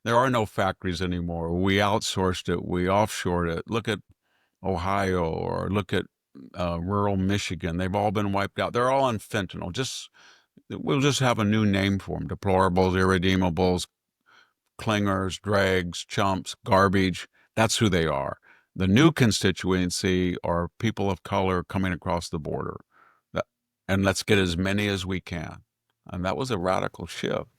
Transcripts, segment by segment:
There are no factories anymore. We outsourced it. We offshored it. Look at Ohio or look at rural Michigan. They've all been wiped out. They're all on fentanyl. We'll just have a new name for them: deplorables, irredeemables, clingers, dregs, chumps, garbage. That's who they are. The new constituency are people of color coming across the border. And let's get as many as we can. And that was a radical shift.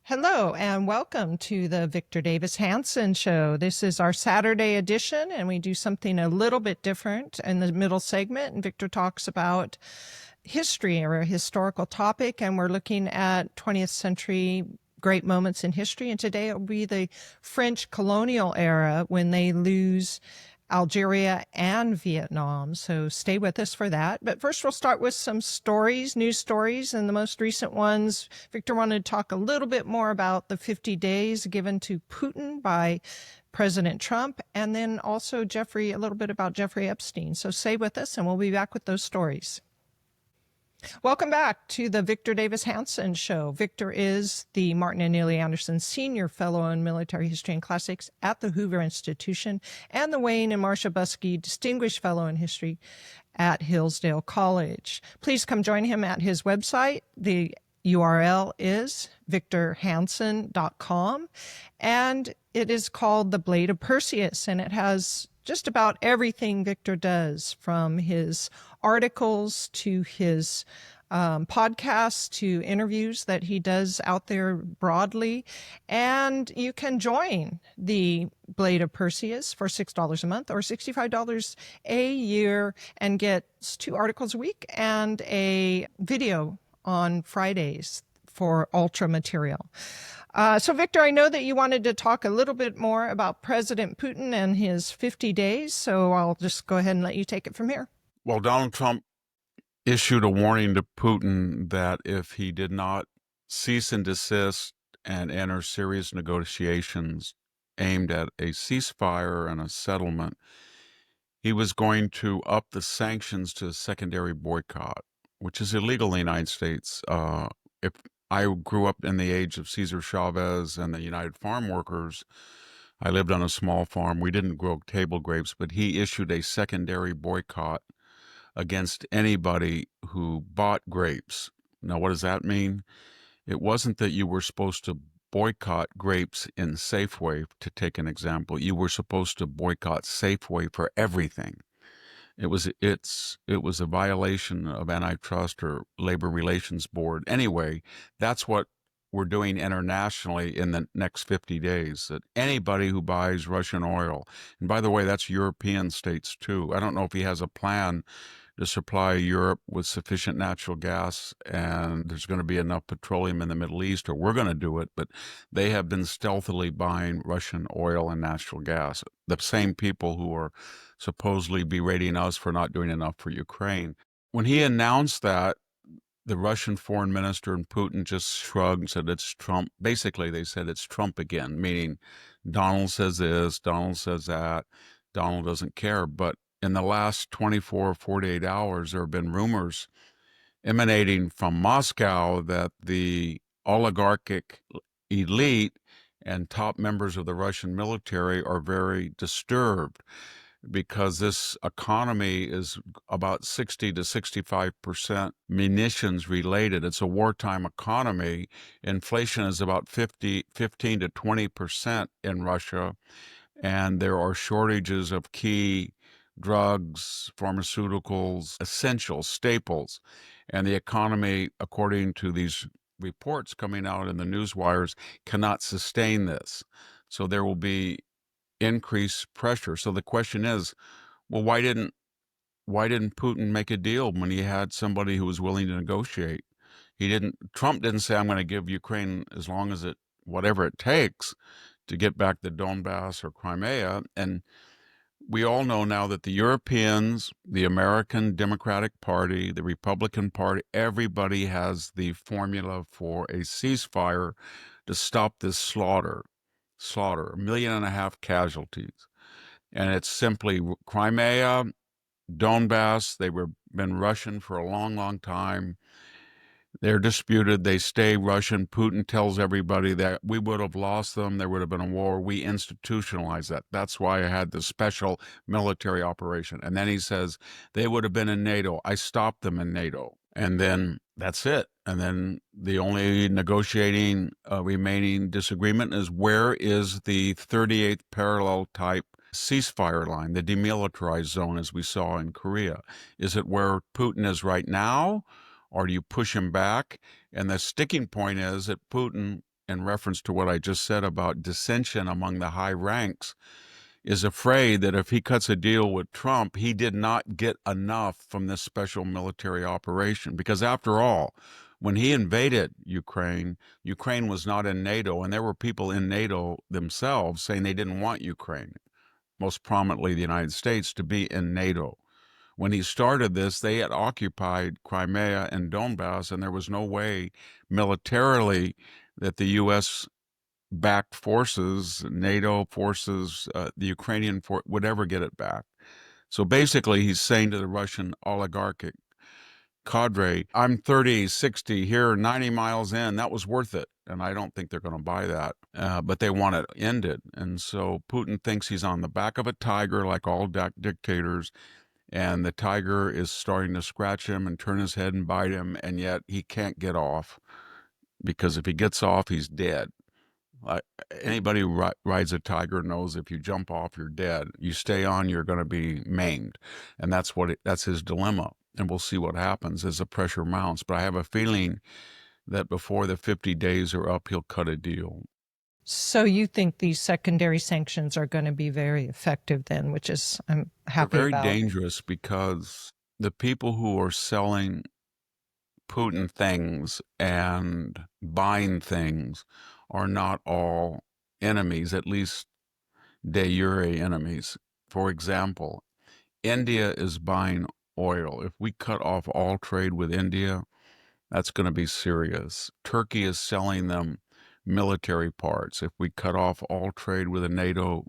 Hello and welcome to the Victor Davis Hanson Show. This is our Saturday edition, and we do something a little bit different in the middle segment. And Victor talks about history or a historical topic, and we're looking at 20th century great moments in history. And today it will be the French colonial era when they lose Algeria and Vietnam. So stay with us for that. But first, we'll start with some stories, news stories, and the most recent ones. Victor wanted to talk a little bit more about the 50 days given to Putin by President Trump, and then also a little bit about Jeffrey Epstein. So stay with us, and we'll be back with those stories. Welcome back to the Victor Davis Hanson Show. Victor is the Martin and Neely Anderson Senior Fellow in Military History and Classics at the Hoover Institution and the Wayne and Marcia Buskey Distinguished Fellow in History at Hillsdale College. Please come join him at his website. The URL is victorhanson.com, and it is called The Blade of Perseus, and it has just about everything Victor does, from his articles to his podcasts to interviews that he does out there broadly. And you can join the Blade of Perseus for $6 a month or $65 a year and get 2 articles a week and a video on Fridays for ultra material. So, Victor, I know that you wanted to talk a little bit more about President Putin and his 50 days, so I'll just go ahead and let you take it from here. Well, Donald Trump issued a warning to Putin that if he did not cease and desist and enter serious negotiations aimed at a ceasefire and a settlement, he was going to up the sanctions to a secondary boycott, which is illegal in the United States. If I grew up in the age of Cesar Chavez and the United Farm Workers, I lived on a small farm. We didn't grow table grapes, but he issued a secondary boycott against anybody who bought grapes. Now, what does that mean? It wasn't that you were supposed to boycott grapes in Safeway, to take an example. You were supposed to boycott Safeway for everything. It was a violation of antitrust or labor relations board. Anyway, that's what we're doing internationally in the next 50 days, that anybody who buys Russian oil, and by the way, that's European states too. I don't know if he has a plan to supply Europe with sufficient natural gas and there's going to be enough petroleum in the Middle East, or we're going to do it, but they have been stealthily buying Russian oil and natural gas. The same people who are supposedly berating us for not doing enough for Ukraine. When he announced that, the Russian foreign minister and Putin just shrugged and said, it's Trump. Basically, they said it's Trump again, meaning Donald says this, Donald says that, Donald doesn't care. But in the last 24 or 48 hours, there have been rumors emanating from Moscow that the oligarchic elite and top members of the Russian military are very disturbed because this economy is about 60 to 65% munitions related. It's a wartime economy. Inflation is about 15 to 20% in Russia, and there are shortages of key drugs, pharmaceuticals, essentials, staples. And the economy, according to these reports coming out in the news wires, cannot sustain this. So there will be increased pressure. So the question is, well, why didn't Putin make a deal when he had somebody who was willing to negotiate? Trump didn't say, I'm going to give Ukraine as long as whatever it takes to get back the Donbass or Crimea. And we all know now that the Europeans, the American Democratic Party, the Republican Party, everybody has the formula for a ceasefire to stop this slaughter, 1.5 million casualties. And it's simply Crimea, Donbass. They were been Russian for a long, long time. They're disputed. They stay Russian. Putin tells everybody that we would have lost them. There would have been a war. We institutionalized that. That's why I had the special military operation. And then he says they would have been in NATO. I stopped them in NATO. And then that's it. And then the only negotiating remaining disagreement is where is the 38th parallel type ceasefire line, the demilitarized zone, as we saw in Korea? Is it where Putin is right now? Or do you push him back? And the sticking point is that Putin, in reference to what I just said about dissension among the high ranks, is afraid that if he cuts a deal with Trump, he did not get enough from this special military operation. Because after all, when he invaded Ukraine, Ukraine was not in NATO, and there were people in NATO themselves saying they didn't want Ukraine, most prominently the United States, to be in NATO. When he started this, they had occupied Crimea and Donbass, and there was no way militarily that the U.S. backed forces, NATO forces, the Ukrainian would ever get it back. So basically, he's saying to the Russian oligarchic cadre, I'm 30, 60 here, 90 miles in. That was worth it. And I don't think they're going to buy that. But they want it ended. And so Putin thinks he's on the back of a tiger, like all dictators. And the tiger is starting to scratch him and turn his head and bite him, and yet he can't get off, because if he gets off, he's dead. Anybody who rides a tiger knows if you jump off, you're dead. You stay on, you're going to be maimed, and that's his dilemma. And we'll see what happens as the pressure mounts. But I have a feeling that before the 50 days are up, he'll cut a deal. So you think these secondary sanctions are going to be very effective then, which is I'm happy They're very about. dangerous because the people who are selling Putin things and buying things are not all enemies, at least de jure enemies. For example, India is buying oil. If we cut off all trade with India, that's going to be serious. Turkey is selling them military parts. If we cut off all trade with the NATO,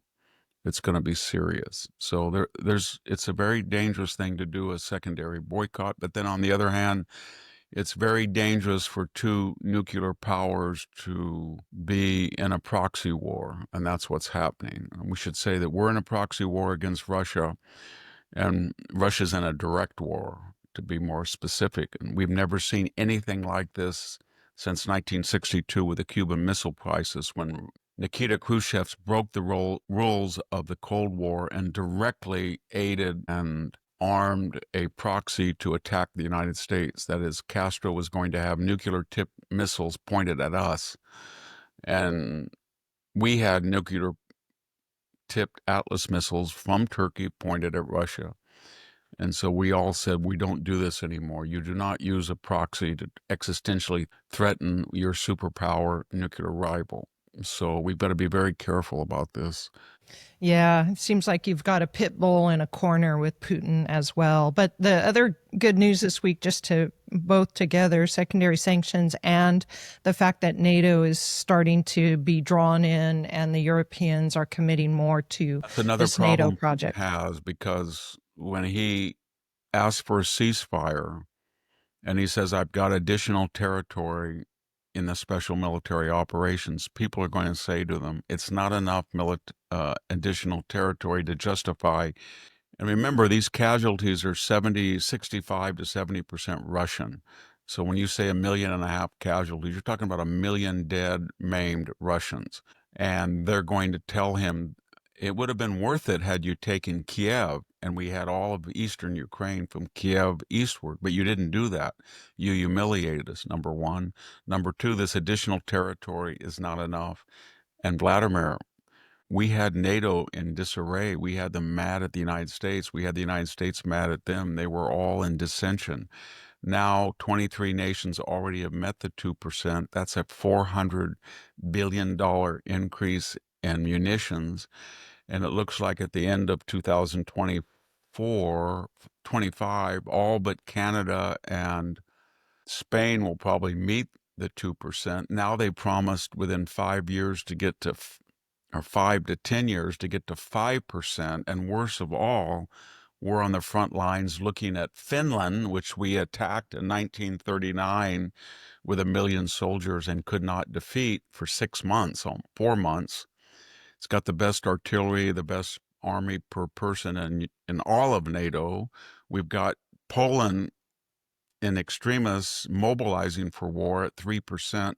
it's going to be serious. So it's a very dangerous thing to do, a secondary boycott. But then on the other hand, it's very dangerous for two nuclear powers to be in a proxy war, and that's what's happening. And we should say that we're in a proxy war against Russia, and Russia's in a direct war, to be more specific. And we've never seen anything like this since 1962 with the Cuban Missile Crisis, when Nikita Khrushchev broke the rules of the Cold War and directly aided and armed a proxy to attack the United States. That is, Castro was going to have nuclear-tipped missiles pointed at us, and we had nuclear-tipped Atlas missiles from Turkey pointed at Russia. And so we all said, we don't do this anymore. You do not use a proxy to existentially threaten your superpower nuclear rival. So we've got to be very careful about this. Yeah, it seems like you've got a pit bull in a corner with Putin as well. But the other good news this week, just to both together, secondary sanctions and the fact that NATO is starting to be drawn in and the Europeans are committing more to That's another this problem NATO project. Putin has, because when he asked for a ceasefire and he says, I've got additional territory in the special military operations, people are going to say to them, it's not enough additional territory to justify. And remember, these casualties are 65 to 70% Russian. So when you say 1.5 million casualties, you're talking about 1 million dead, maimed Russians. And they're going to tell him, it would have been worth it had you taken Kiev, and we had all of eastern Ukraine from Kiev eastward, but you didn't do that. You humiliated us, number one. Number two, this additional territory is not enough. And Vladimir, we had NATO in disarray. We had them mad at the United States. We had the United States mad at them. They were all in dissension. Now, 23 nations already have met the 2%. That's a $400 billion increase in munitions. And it looks like at the end of 2024, 25, all but Canada and Spain will probably meet the 2%. Now they promised within 5 years to get to or 5 to 10 years to get to 5%. And worst of all, we're on the front lines looking at Finland, which we attacked in 1939 with 1 million soldiers and could not defeat for 6 months, 4 months. It's got the best artillery, the best army per person in all of NATO. We've got Poland in extremis mobilizing for war at 3%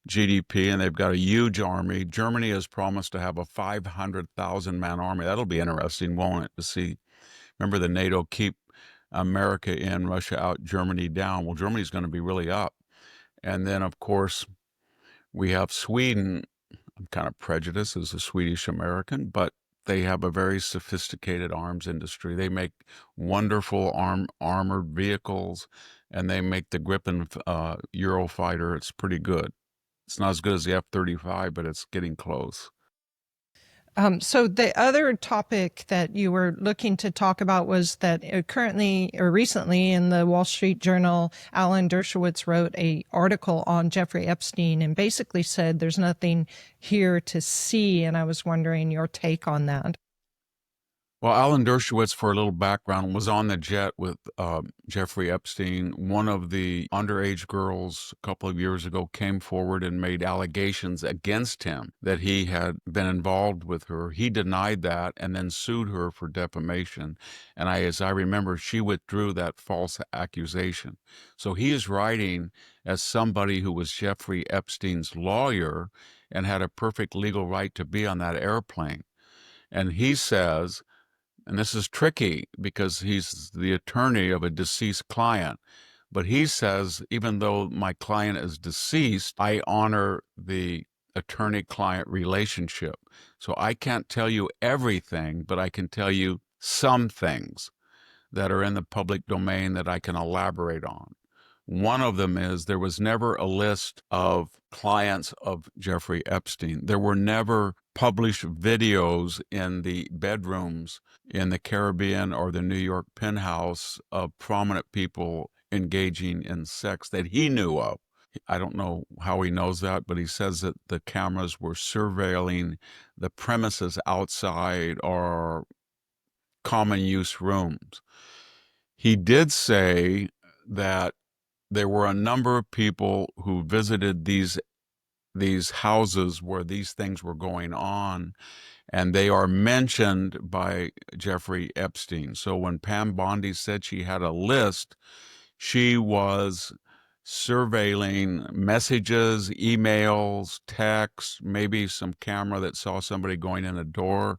GDP, and they've got a huge army. Germany has promised to have a 500,000 man army. That'll be interesting, won't it, to see. Remember, the NATO keep America in, Russia out, Germany down. Well, Germany's going to be really up. And then, of course, we have Sweden. I'm kind of prejudiced as a Swedish American, but they have a very sophisticated arms industry. They make wonderful armored vehicles, and they make the Gripen Eurofighter. It's pretty good. It's not as good as the F-35, but it's getting close. So the other topic that you were looking to talk about was that currently or recently in the Wall Street Journal, Alan Dershowitz wrote an article on Jeffrey Epstein and basically said there's nothing here to see. And I was wondering your take on that. Well, Alan Dershowitz, for a little background, was on the jet with Jeffrey Epstein. One of the underage girls a couple of years ago came forward and made allegations against him that he had been involved with her. He denied that and then sued her for defamation. And as I remember, she withdrew that false accusation. So he is writing as somebody who was Jeffrey Epstein's lawyer and had a perfect legal right to be on that airplane. And he says, and this is tricky because he's the attorney of a deceased client, but he says, even though my client is deceased, I honor the attorney-client relationship. So I can't tell you everything, but I can tell you some things that are in the public domain that I can elaborate on. One of them is there was never a list of clients of Jeffrey Epstein. There were never published videos in the bedrooms in the Caribbean or the New York penthouse of prominent people engaging in sex that he knew of. I don't know how he knows that, but he says that the cameras were surveilling the premises outside or common use rooms. He did say that there were a number of people who visited these houses where these things were going on, and they are mentioned by Jeffrey Epstein. So when Pam Bondi said she had a list, she was surveilling messages, emails, texts, maybe some camera that saw somebody going in a door,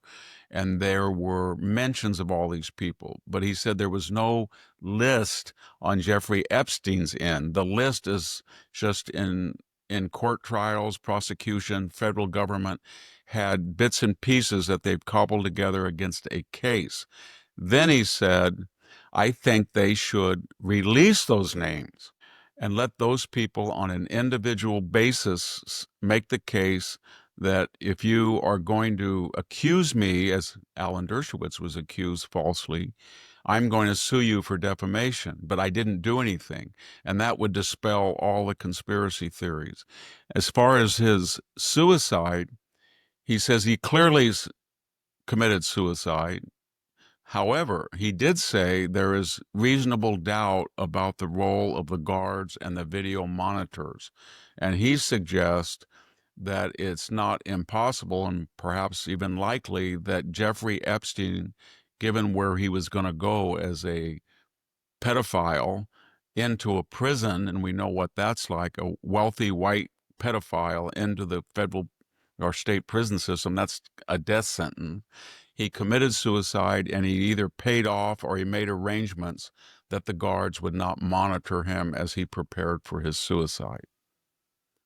and there were mentions of all these people. But he said there was no list on Jeffrey Epstein's end. The list is just in court trials, prosecution, federal government had bits and pieces that they've cobbled together against a case. Then he said, I think they should release those names and let those people on an individual basis make the case that if you are going to accuse me, as Alan Dershowitz was accused falsely, I'm going to sue you for defamation, but I didn't do anything. And that would dispel all the conspiracy theories. As far as his suicide, he says he clearly committed suicide. However, he did say there is reasonable doubt about the role of the guards and the video monitors. And he suggests that it's not impossible and perhaps even likely that Jeffrey Epstein, given where he was going to go as a pedophile into a prison, and we know what that's like, a wealthy white pedophile into the federal or state prison system, that's a death sentence. He committed suicide, and he either paid off or he made arrangements that the guards would not monitor him as he prepared for his suicide.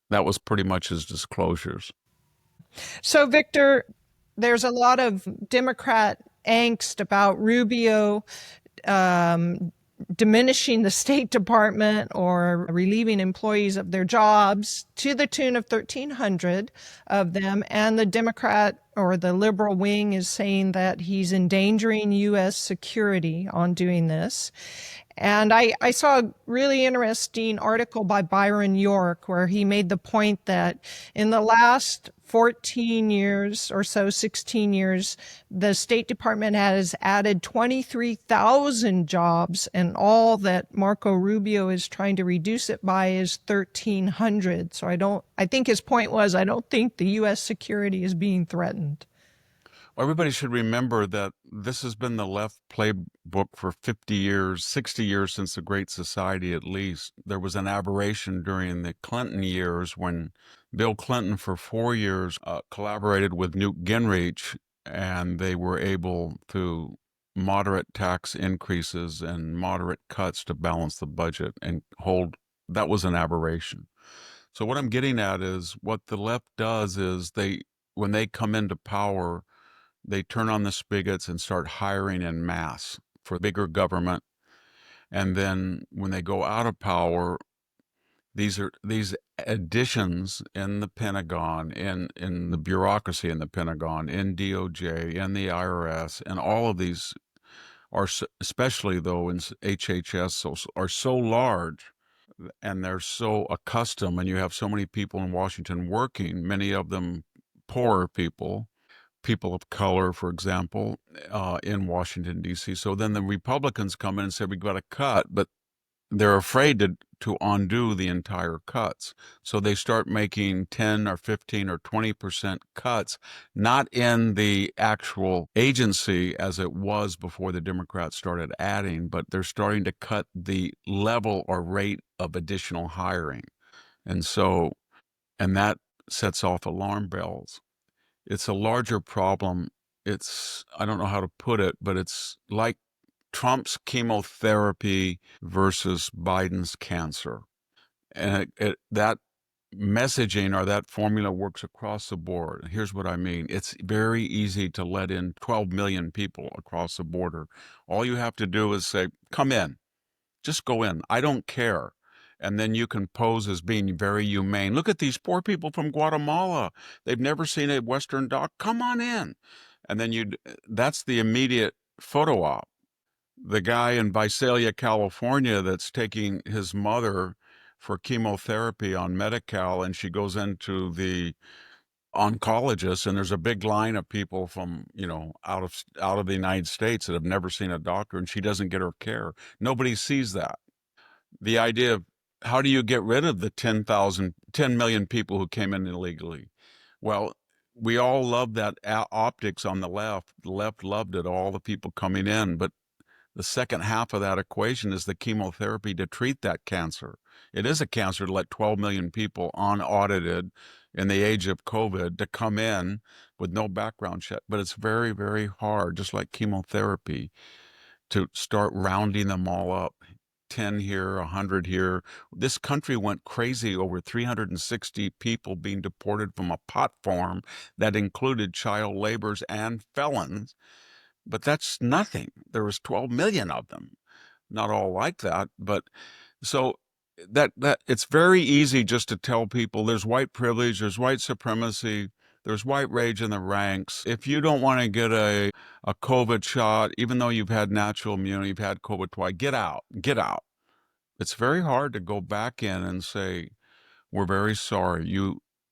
That was pretty much his disclosures. So, Victor, there's a lot of Democrat angst about Rubio diminishing the State Department or relieving employees of their jobs to the tune of 1,300 of them. And the Democrat or the liberal wing is saying that he's endangering U.S. security on doing this. And I saw a really interesting article by Byron York where he made the point that in the last 14 years or so, 16 years, the State Department has added 23,000 jobs, and all that Marco Rubio is trying to reduce it by is 1,300. So I think his point was, I don't think the U.S. security is being threatened. Everybody should remember that this has been the left playbook for 50 years, 60 years since the Great Society at least. There was an aberration during the Clinton years when Bill Clinton for 4 years collaborated with Newt Gingrich, and they were able to moderate tax increases and moderate cuts to balance the budget and hold. That was an aberration. So what I'm getting at is what the left does is when they come into power, they turn on the spigots and start hiring en masse for bigger government. And then when they go out of power, these additions in the Pentagon, in the bureaucracy in the Pentagon, in DOJ, in the IRS, and all of these are, especially though in HHS, are so large and they're so accustomed, and you have so many people in Washington working, many of them poorer people of color, for example, in Washington, D.C. So then the Republicans come in and say, we've got to cut, but they're afraid to undo the entire cuts. So they start making 10 or 15 or 20% cuts, not in the actual agency as it was before the Democrats started adding, but they're starting to cut the level or rate of additional hiring. And that sets off alarm bells. It's a larger problem. I don't know how to put it, but it's like Trump's chemotherapy versus Biden's cancer. And that messaging or that formula works across the board. Here's what I mean. It's very easy to let in 12 million people across the border. All you have to do is say, come in, just go in. I don't care. And then you can pose as being very humane. Look at these poor people from Guatemala. They've never seen a Western doc. Come on in. And then that's the immediate photo op. The guy in Visalia, California, that's taking his mother for chemotherapy on Medi-Cal, and she goes into the oncologist, and there's a big line of people from, out of the United States that have never seen a doctor, and she doesn't get her care. Nobody sees that. The idea of how do you get rid of the 10 million people who came in illegally? Well, we all love that optics on the left. The left loved it, all the people coming in. But the second half of that equation is the chemotherapy to treat that cancer. It is a cancer to let 12 million people unaudited in the age of COVID to come in with no background check. But it's very, very hard, just like chemotherapy, to start rounding them all up. 10 here, 100 here. This country went crazy over 360 people being deported from a pot farm that included child laborers and felons. But that's nothing. There was 12 million of them. Not all like that, but so that it's very easy just to tell people there's white privilege, there's white supremacy, there's white rage in the ranks. If you don't want to get a COVID shot, even though you've had natural immunity, you've had COVID twice, get out. It's very hard to go back in and say, we're very sorry.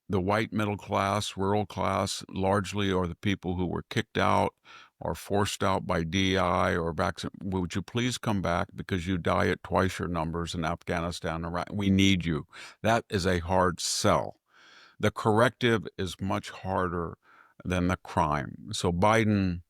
The white middle class, rural class, largely are the people who were kicked out or forced out by DI or vaccine. Would you please come back because you die at twice your numbers in Afghanistan and Iraq? We need you. That is a hard sell. The corrective is much harder than the crime. So Biden,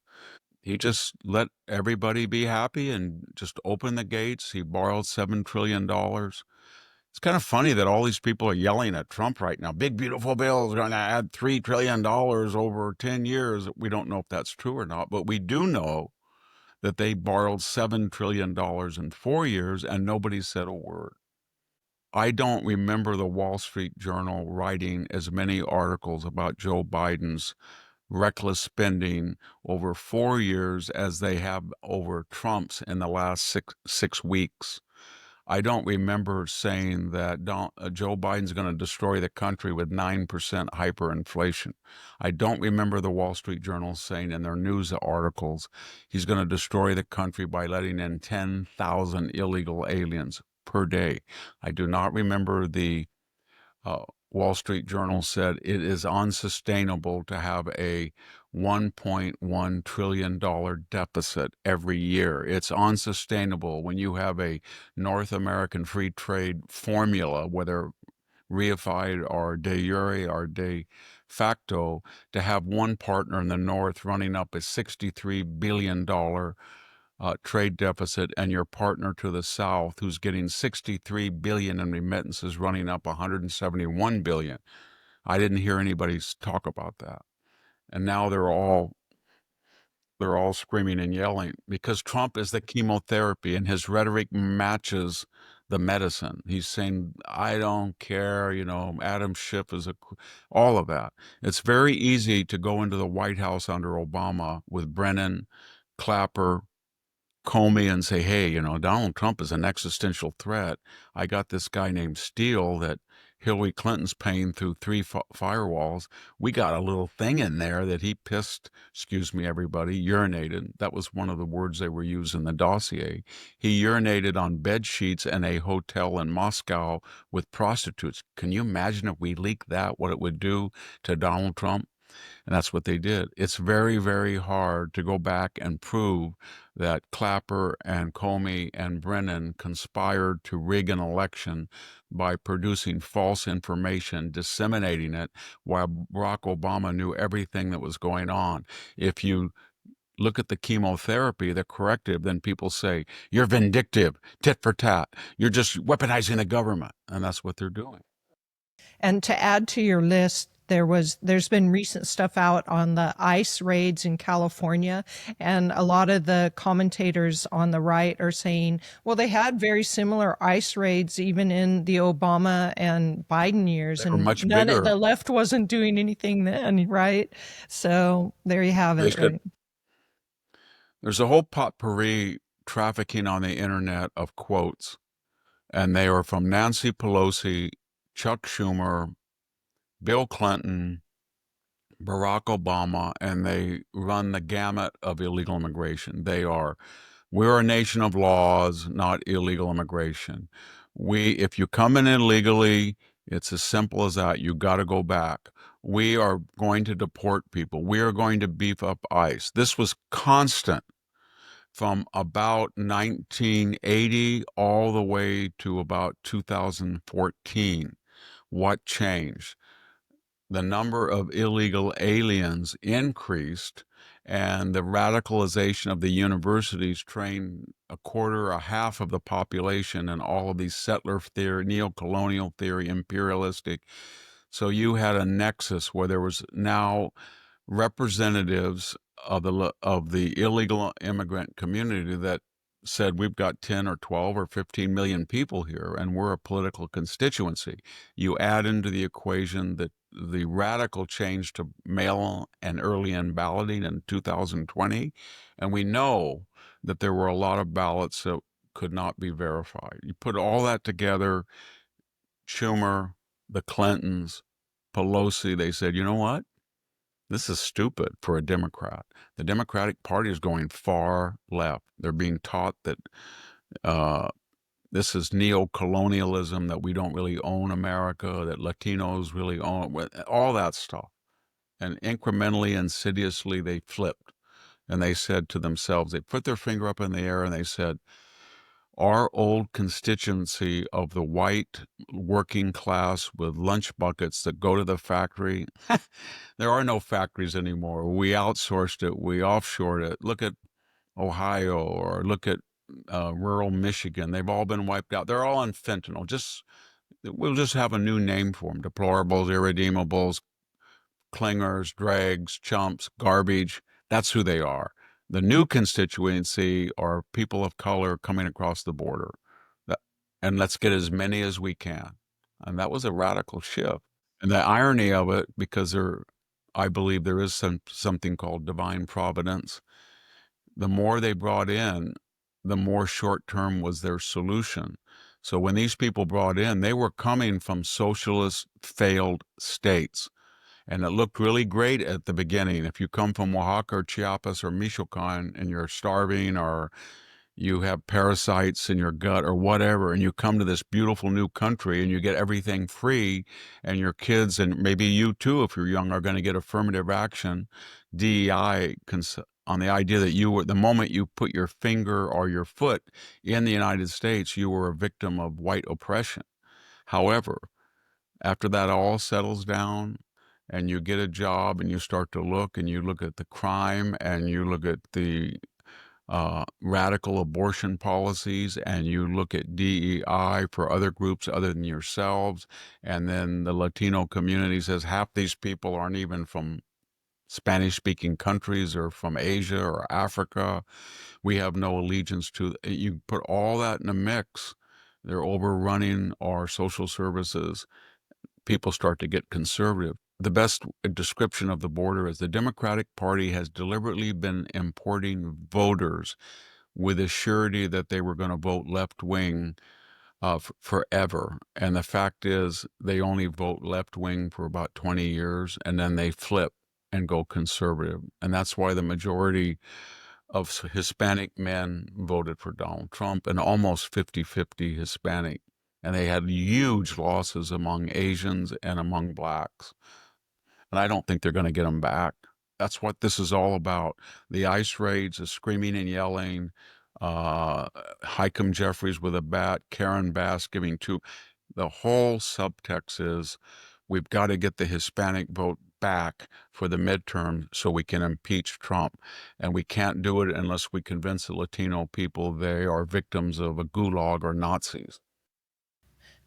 he just let everybody be happy and just open the gates. He borrowed $7 trillion. It's kind of funny that all these people are yelling at Trump right now. Big, beautiful bill is going to add $3 trillion over 10 years. We don't know if that's true or not, but we do know that they borrowed $7 trillion in 4 years and nobody said a word. I don't remember the Wall Street Journal writing as many articles about Joe Biden's reckless spending over 4 years as they have over Trump's in the last six weeks. I don't remember saying that Joe Biden's going to destroy the country with 9% hyperinflation. I don't remember the Wall Street Journal saying in their news articles he's going to destroy the country by letting in 10,000 illegal aliens per day. I do not remember the Wall Street Journal said it is unsustainable to have a $1.1 trillion deficit every year. It's unsustainable when you have a North American free trade formula, whether reified or de jure or de facto, to have one partner in the North running up a $63 billion trade deficit and your partner to the South, who's getting $63 billion in remittances, running up $171 billion. I didn't hear anybody talk about that. And now they're all screaming and yelling because Trump is the chemotherapy and his rhetoric matches the medicine. He's saying, I don't care, Adam Schiff is all of that. It's very easy to go into the White House under Obama with Brennan, Clapper, Comey and say, hey, Donald Trump is an existential threat. I got this guy named Steele that Hillary Clinton's paying through three firewalls. We got a little thing in there that he pissed, excuse me, everybody, urinated. That was one of the words they were using in the dossier. He urinated on bed sheets in a hotel in Moscow with prostitutes. Can you imagine if we leaked that, what it would do to Donald Trump? And that's what they did. It's very, very hard to go back and prove that Clapper and Comey and Brennan conspired to rig an election by producing false information, disseminating it, while Barack Obama knew everything that was going on. If you look at the chemotherapy, the corrective, then people say, you're vindictive, tit for tat. You're just weaponizing the government. And that's what they're doing. And to add to your list, there's been recent stuff out on the ICE raids in California, and a lot of the commentators on the right are saying, well, they had very similar ICE raids even in the Obama and Biden years, They were and much bigger. the left wasn't doing anything then, right? So there you have it. Right? There's a whole potpourri trafficking on the internet of quotes, and they are from Nancy Pelosi, Chuck Schumer, Bill Clinton, Barack Obama, and they run the gamut of illegal immigration. We're a nation of laws, not illegal immigration. If you come in illegally, it's as simple as that. You got to go back. We are going to deport people. We are going to beef up ICE. This was constant from about 1980 all the way to about 2014. What changed? The number of illegal aliens increased, and the radicalization of the universities trained a half of the population in all of these settler theory, neo-colonial theory, imperialistic. So you had a nexus where there was now representatives of the illegal immigrant community that said we've got 10 or 12 or 15 million people here and we're a political constituency. You add into the equation that the radical change to mail and early-in balloting in 2020, and we know that there were a lot of ballots that could not be verified. You put all that together, Schumer, the Clintons, Pelosi, they said, you know what? This is stupid for a Democrat. The Democratic Party is going far left. They're being taught that this is neo-colonialism, that we don't really own America, that Latinos really own, all that stuff. And incrementally, insidiously, they flipped. And they said to themselves, they put their finger up in the air and they said, our old constituency of the white working class with lunch buckets that go to the factory, there are no factories anymore. We outsourced it. We offshored it. Look at Ohio or look at rural Michigan. They've all been wiped out. They're all on fentanyl. We'll just have a new name for them. Deplorables, irredeemables, clingers, dregs, chumps, garbage. That's who they are. The new constituency are people of color coming across the border. And let's get as many as we can. And that was a radical shift. And the irony of it, because I believe there is something called divine providence. The more they brought in, the more short-term was their solution. So when these people brought in, they were coming from socialist failed states. And it looked really great at the beginning. If you come from Oaxaca or Chiapas or Michoacan and you're starving or you have parasites in your gut or whatever, and you come to this beautiful new country and you get everything free, and your kids, and maybe you too, if you're young, are going to get affirmative action, DEI, on the idea that you were, the moment you put your finger or your foot in the United States, you were a victim of white oppression. However, after that all settles down and you get a job and you start to look and you look at the crime and you look at the radical abortion policies and you look at DEI for other groups other than yourselves, and then the Latino community says half these people aren't even from Spanish-speaking countries or from Asia or Africa. We have no allegiance to. You put all that in a mix, they're overrunning our social services. People start to get conservative. The best description of the border is the Democratic Party has deliberately been importing voters with a surety that they were going to vote left wing forever. And the fact is, they only vote left wing for about 20 years, and then they flip and go conservative. And that's why the majority of Hispanic men voted for Donald Trump, and almost 50-50 Hispanic. And they had huge losses among Asians and among blacks. And I don't think they're going to get them back. That's what this is all about. The ICE raids, the screaming and yelling, Hikem Jeffries with a bat, Karen Bass giving two. The whole subtext is we've got to get the Hispanic vote back for the midterm so we can impeach Trump. And we can't do it unless we convince the Latino people they are victims of a gulag or Nazis.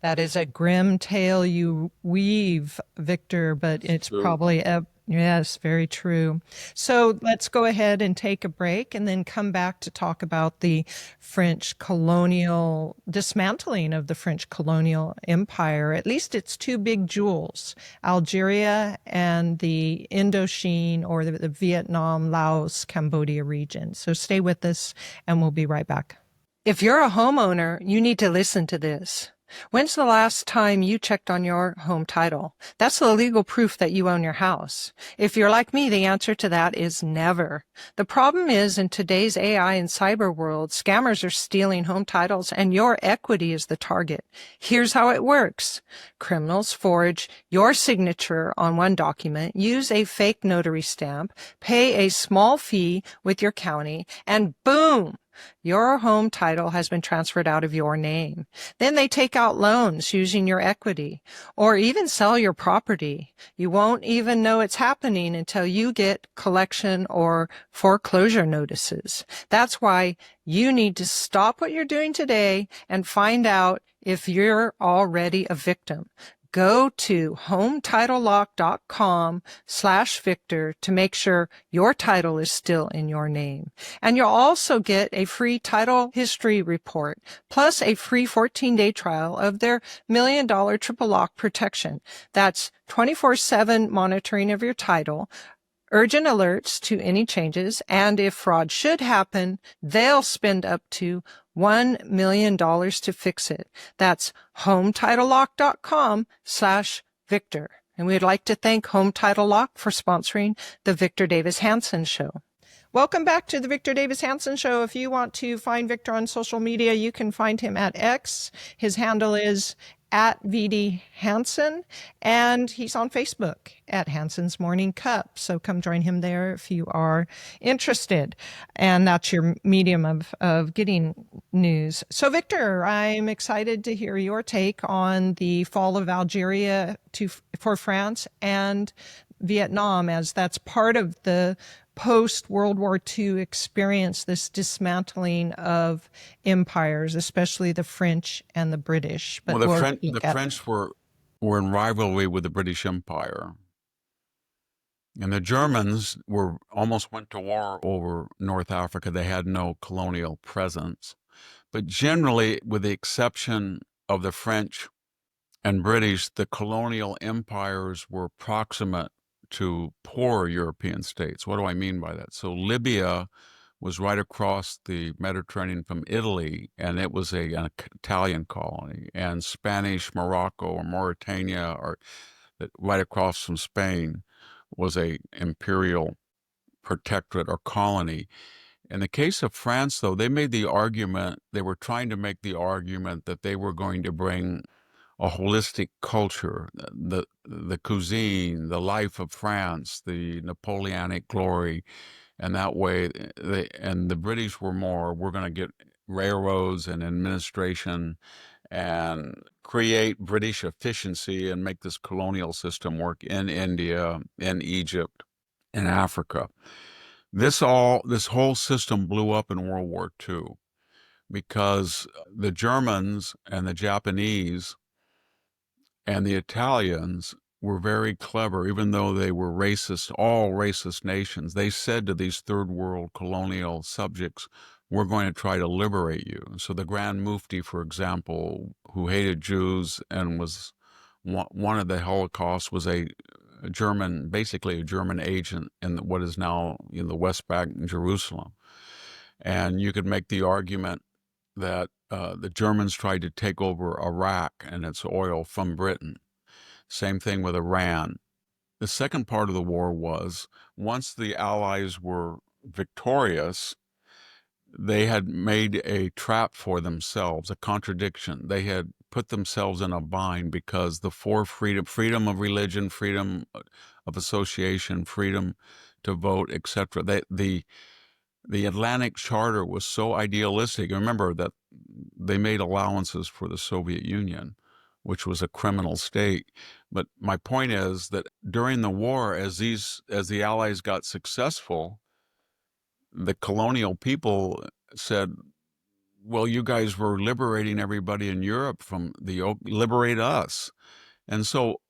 That is a grim tale you weave, Victor, but it's probably yes, very true. So let's go ahead and take a break and then come back to talk about the French colonial dismantling of the French colonial empire, at least its two big jewels, Algeria and the Indochine or the Vietnam, Laos, Cambodia region. So stay with us and we'll be right back. If you're a homeowner, you need to listen to this. When's the last time you checked on your home title? That's the legal proof that you own your house. If you're like me, the answer to that is never. The problem is, in today's AI and cyber world, scammers are stealing home titles and your equity is the target. Here's how it works. Criminals forge your signature on one document, use a fake notary stamp, pay a small fee with your county, and boom! Your home title has been transferred out of your name. Then they take out loans using your equity or even sell your property. You won't even know it's happening until you get collection or foreclosure notices. That's why you need to stop what you're doing today and find out if you're already a victim. Go to hometitlelock.com/Victor to make sure your title is still in your name. And you'll also get a free title history report, plus a free 14-day trial of their $1 million triple lock protection. That's 24/7 monitoring of your title, urgent alerts to any changes, and if fraud should happen, they'll spend up to $1 million to fix it. That's hometitlelock.com/Victor. And we'd like to thank Home Title Lock for sponsoring the Victor Davis Hanson Show. Welcome back to the Victor Davis Hanson Show. If you want to find Victor on social media, you can find him at X. His handle is @VD Hanson, and he's on Facebook at Hanson's Morning Cup. So come join him there if you are interested. And that's your medium of getting news. So Victor, I'm excited to hear your take on the fall of Algeria for France and Vietnam, as that's part of the post-World War II experience, this dismantling of empires, especially the French and the British. But well, the French were in rivalry with the British Empire. And the Germans almost went to war over North Africa. They had no colonial presence. But generally, with the exception of the French and British, the colonial empires were proximate to poor European states. What do I mean by that? So Libya was right across the Mediterranean from Italy, and it was an Italian colony. And Spanish Morocco or Mauritania, or right across from Spain, was a imperial protectorate or colony. In the case of France, though, they were trying to make the argument that they were going to bring a holistic culture, the cuisine, the life of France, the Napoleonic glory, and that way, the British we're going to get railroads and administration and create British efficiency and make this colonial system work in India, in Egypt, in Africa. This whole system blew up in World War II because the Germans and the Japanese and the Italians were very clever, even though they were racist, all racist nations. They said to these third world colonial subjects, we're going to try to liberate you. So the Grand Mufti, for example, who hated Jews and was one of the Holocaust, was a German, basically a German agent in what is now in the West Bank in Jerusalem. And you could make the argument that the Germans tried to take over Iraq and its oil from Britain. Same thing with Iran. The second part of the war was once the Allies were victorious, they had made a trap for themselves, a contradiction. They had put themselves in a bind because the four freedom of religion, freedom of association, freedom to vote, etc. The Atlantic Charter was so idealistic. Remember that they made allowances for the Soviet Union, which was a criminal state. But my point is that during the war, as the Allies got successful, the colonial people said, well, you guys were liberating everybody in Europe liberate us. And so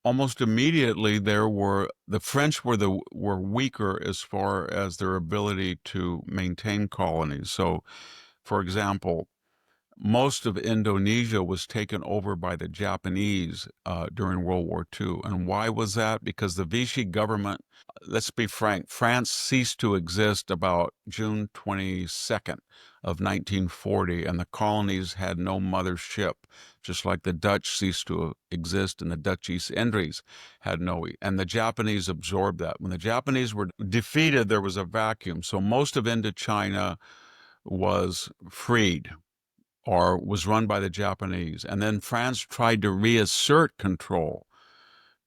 almost immediately the French were weaker as far as their ability to maintain colonies. So, for example, most of Indonesia was taken over by the Japanese during World War II. And why was that? Because the Vichy government, let's be frank, France ceased to exist about June 22nd of 1940, and the colonies had no mothership, just like the Dutch ceased to exist and the Dutch East Indies had no, and the Japanese absorbed that. When the Japanese were defeated, there was a vacuum. So most of Indochina was freed or was run by the Japanese. And then France tried to reassert control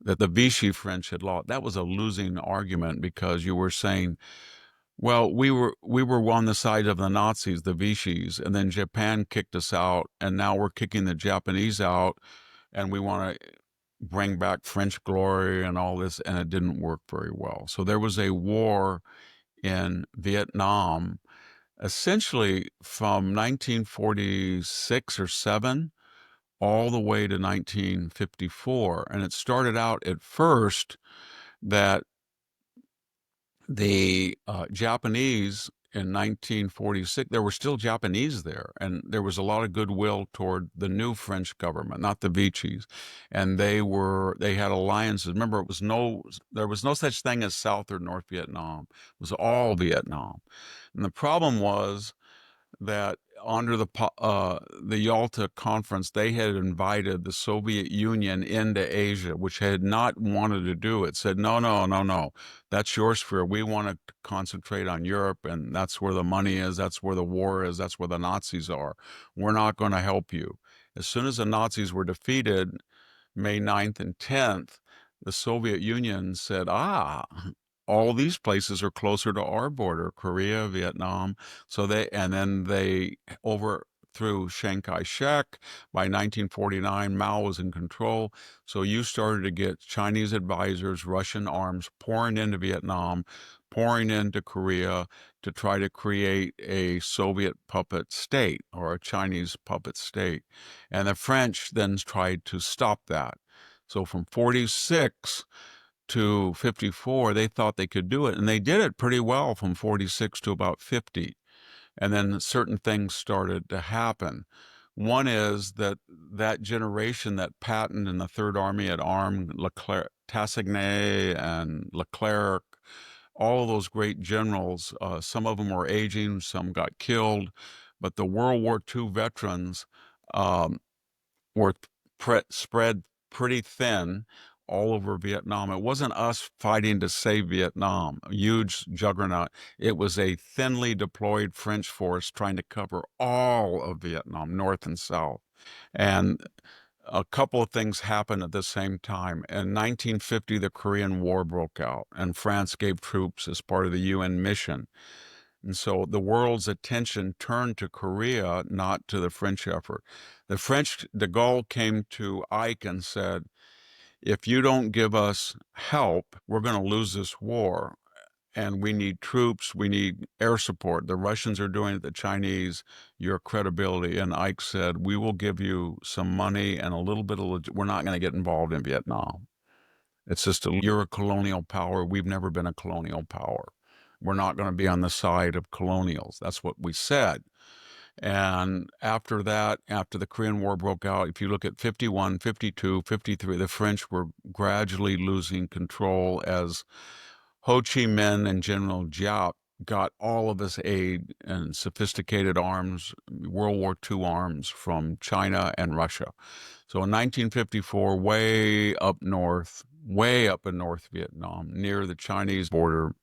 that the Vichy French had lost. That was a losing argument because you were saying, well, we were on the side of the Nazis, the Vichys, and then Japan kicked us out, and now we're kicking the Japanese out, and we want to bring back French glory and all this, and it didn't work very well. So there was a war in Vietnam essentially from 1946 or 7 all the way to 1954. And it started out at first that the Japanese in 1946, there were still Japanese there, and there was a lot of goodwill toward the new French government, not the Vichy's, and they had alliances. Remember, there was no such thing as South or North Vietnam; it was all Vietnam. And the problem was that under the Yalta Conference, they had invited the Soviet Union into Asia, which had not wanted to do it. Said, no, no, no, no, that's your sphere. We want to concentrate on Europe, and that's where the money is. That's where the war is. That's where the Nazis are. We're not going to help you. As soon as the Nazis were defeated, May 9th and 10th, the Soviet Union said, all these places are closer to our border, Korea, Vietnam. Then they overthrew Chiang Kai-shek. By 1949, Mao was in control. So you started to get Chinese advisors, Russian arms pouring into Vietnam, pouring into Korea to try to create a Soviet puppet state or a Chinese puppet state. And the French then tried to stop that. So from 46 to 54, they thought they could do it. And they did it pretty well from 46 to about 50. And then certain things started to happen. One is that generation that Patton and the Third Army had armed Tassigny and Leclerc, all of those great generals, some of them were aging, some got killed, but the World War II veterans were spread pretty thin. all over Vietnam. It wasn't us fighting to save Vietnam, a huge juggernaut. It was a thinly deployed French force trying to cover all of Vietnam, north and south. And a couple of things happened at the same time. In 1950, the Korean War broke out, and France gave troops as part of the UN mission. And so the world's attention turned to Korea, not to the French effort. De Gaulle came to Ike and said, if you don't give us help, we're going to lose this war. And we need troops, we need air support. The Russians are doing it, the Chinese, your credibility. And Ike said, we will give you some money and a little bit of, we're not going to get involved in Vietnam. It's just, you're a colonial power. We've never been a colonial power. We're not going to be on the side of colonials. That's what we said. And after that, after the Korean War broke out, if you look at 51, 52, 53, the French were gradually losing control as Ho Chi Minh and General Giap got all of this aid and sophisticated arms, World War II arms from China and Russia. So in 1954, way up in North Vietnam, near the Chinese border,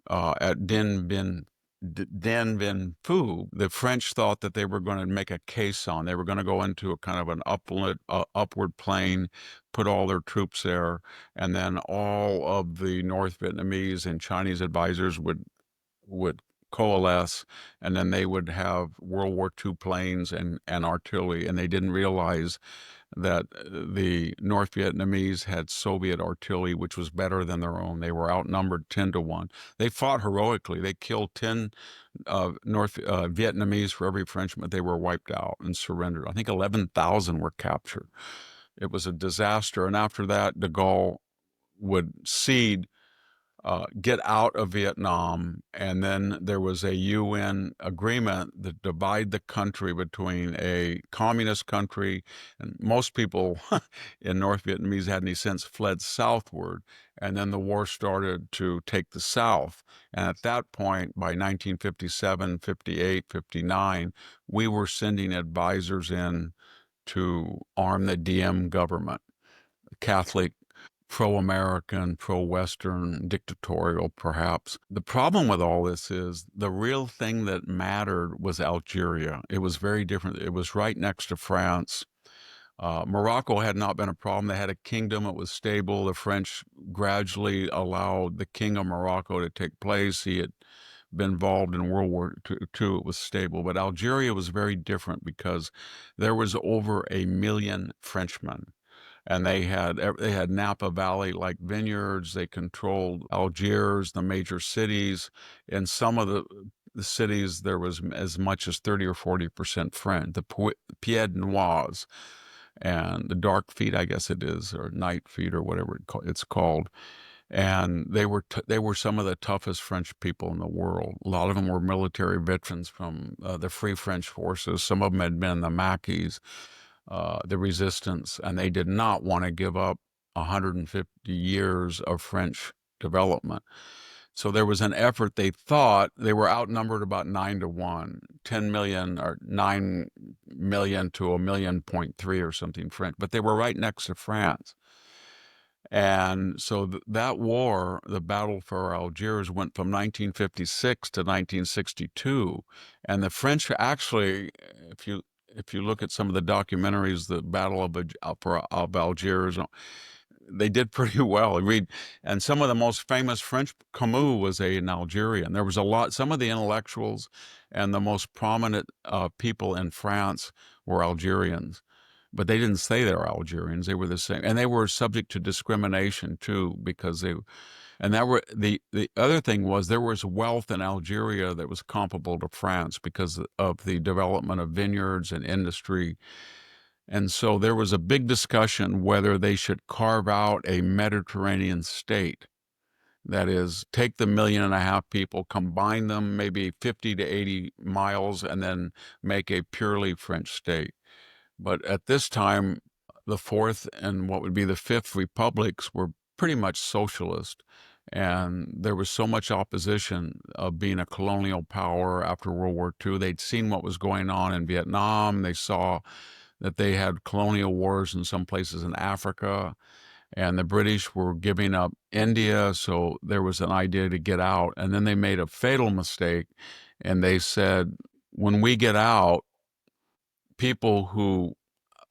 at Dien Bien Phu, the French thought that they were going to make a caisson. They were going to go into a kind of an upward plane, put all their troops there, and then all of the North Vietnamese and Chinese advisors would coalesce, and then they would have World War II planes and artillery, and they didn't realize that the North Vietnamese had Soviet artillery, which was better than their own. They were outnumbered 10-1. They fought heroically. They killed 10 North Vietnamese for every Frenchman. They were wiped out and surrendered. I think 11,000 were captured. It was a disaster. And after that, de Gaulle would cede, get out of Vietnam, and then there was a UN agreement that divide the country between a communist country, and most people in North Vietnamese had any sense fled southward, and then the war started to take the South. And at that point, by 1957, 58, 59, we were sending advisors in to arm the Diem government, Catholic, pro-American, pro-Western, dictatorial, perhaps. The problem with all this is the real thing that mattered was Algeria. It was very different. It was right next to France. Morocco had not been a problem. They had a kingdom. It was stable. The French gradually allowed the king of Morocco to take place. He had been involved in World War II. It was stable. But Algeria was very different because there was over 1 million Frenchmen. And they had Napa Valley like vineyards. They controlled Algiers, the major cities. In some of the cities, there was as much as 30 or 40% French. The Pied Noirs and the dark feet, I guess it is, or night feet, or whatever it's called. And they were some of the toughest French people in the world. A lot of them were military veterans from the Free French Forces. Some of them had been in the Maquis, the resistance, and they did not want to give up 150 years of French development. So there was an effort. They thought they were outnumbered about 9-1, 10 million or 9 million to 1.3 million or something French, but they were right next to France. And so that war, the battle for Algiers, went from 1956 to 1962. And the French actually, if you look at some of the documentaries, the Battle of Algiers, they did pretty well. And some of the most famous French, Camus was an Algerian. There was some of the intellectuals and the most prominent people in France were Algerians. But they didn't say they were Algerians. They were the same. And they were subject to discrimination, too, because the other thing was there was wealth in Algeria that was comparable to France because of the development of vineyards and industry. And so there was a big discussion whether they should carve out a Mediterranean state. That is, take the 1.5 million people, combine them maybe 50 to 80 miles, and then make a purely French state. But at this time, the Fourth and what would be the Fifth Republics were pretty much socialist. And there was so much opposition of being a colonial power after World War II. They'd seen what was going on in Vietnam. They saw that they had colonial wars in some places in Africa. and the British were giving up India, so there was an idea to get out. And then they made a fatal mistake, and they said, when we get out, people who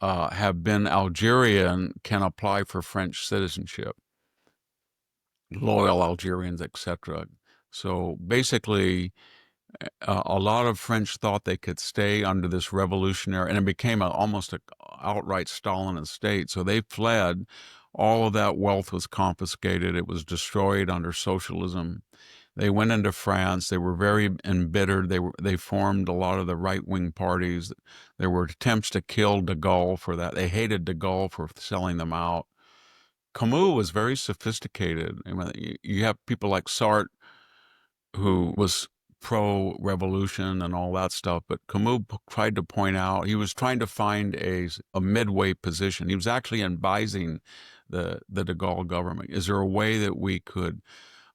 have been Algerian can apply for French citizenship, loyal Algerians, etc. So basically, a lot of French thought they could stay under this revolutionary, and it became almost an outright Stalinist state. So they fled. All of that wealth was confiscated. It was destroyed under socialism. They went into France. They were very embittered. They formed a lot of the right-wing parties. There were attempts to kill de Gaulle for that. They hated de Gaulle for selling them out. Camus was very sophisticated. I mean, you have people like Sartre, who was pro-revolution and all that stuff, but Camus tried to point out, he was trying to find a midway position. He was actually advising the de Gaulle government. Is there a way that we could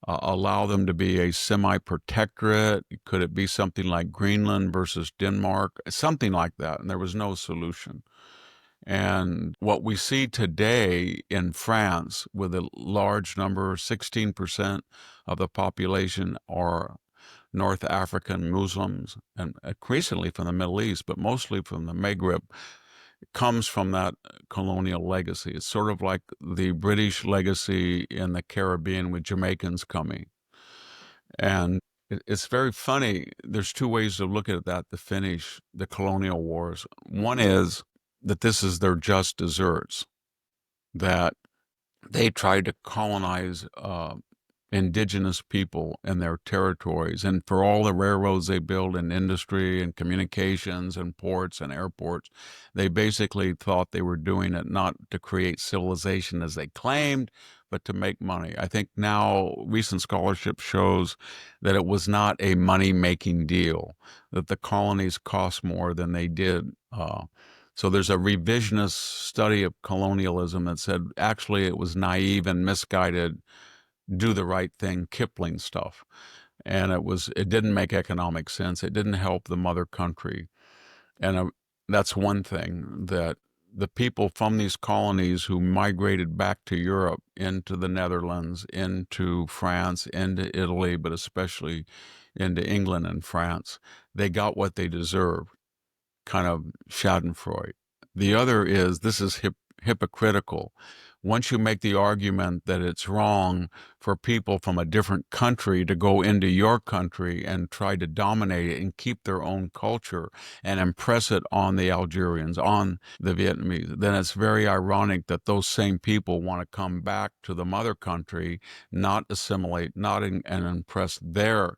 allow them to be a semi-protectorate? Could it be something like Greenland versus Denmark? Something like that. And there was no solution. And what we see today in France, with a large number, 16% of the population are North African Muslims, and increasingly from the Middle East, but mostly from the Maghreb, comes from that colonial legacy. It's sort of like the British legacy in the Caribbean with Jamaicans coming. And it's very funny. There's two ways to look at that to finish the colonial wars. One is that this is their just desserts, that they tried to colonize indigenous people in their territories. And for all the railroads they built and industry and communications and ports and airports, they basically thought they were doing it not to create civilization as they claimed, but to make money. I think now recent scholarship shows that it was not a money-making deal, that the colonies cost more than they did. So there's a revisionist study of colonialism that said actually it was naive and misguided, do the right thing, Kipling stuff. And it didn't make economic sense. It didn't help the mother country. And that's one thing, that the people from these colonies who migrated back to Europe, into the Netherlands, into France, into Italy, but especially into England and France, they got what they deserved, kind of schadenfreude. The other is, this is hypocritical. Once you make the argument that it's wrong for people from a different country to go into your country and try to dominate it and keep their own culture and impress it on the Algerians, on the Vietnamese, then it's very ironic that those same people want to come back to the mother country, not assimilate, and impress their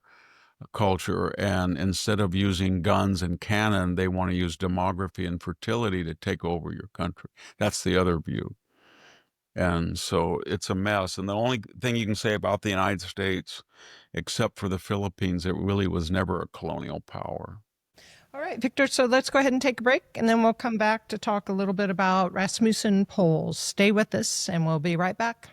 culture. And instead of using guns and cannon, they want to use demography and fertility to take over your country. That's the other view. And so it's a mess. And the only thing you can say about the United States, except for the Philippines, it really was never a colonial power. All right, Victor, so let's go ahead and take a break, and then we'll come back to talk a little bit about Rasmussen polls. Stay with us, and we'll be right back.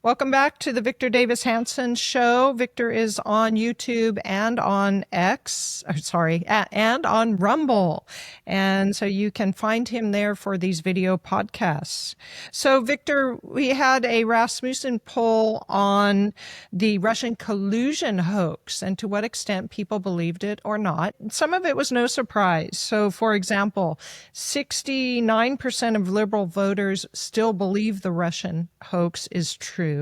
Welcome back to the Victor Davis Hanson Show. Victor is on YouTube and on and on Rumble. And so you can find him there for these video podcasts. So, Victor, we had a Rasmussen poll on the Russian collusion hoax and to what extent people believed it or not. Some of it was no surprise. So, for example, 69% of liberal voters still believe the Russian hoax is true.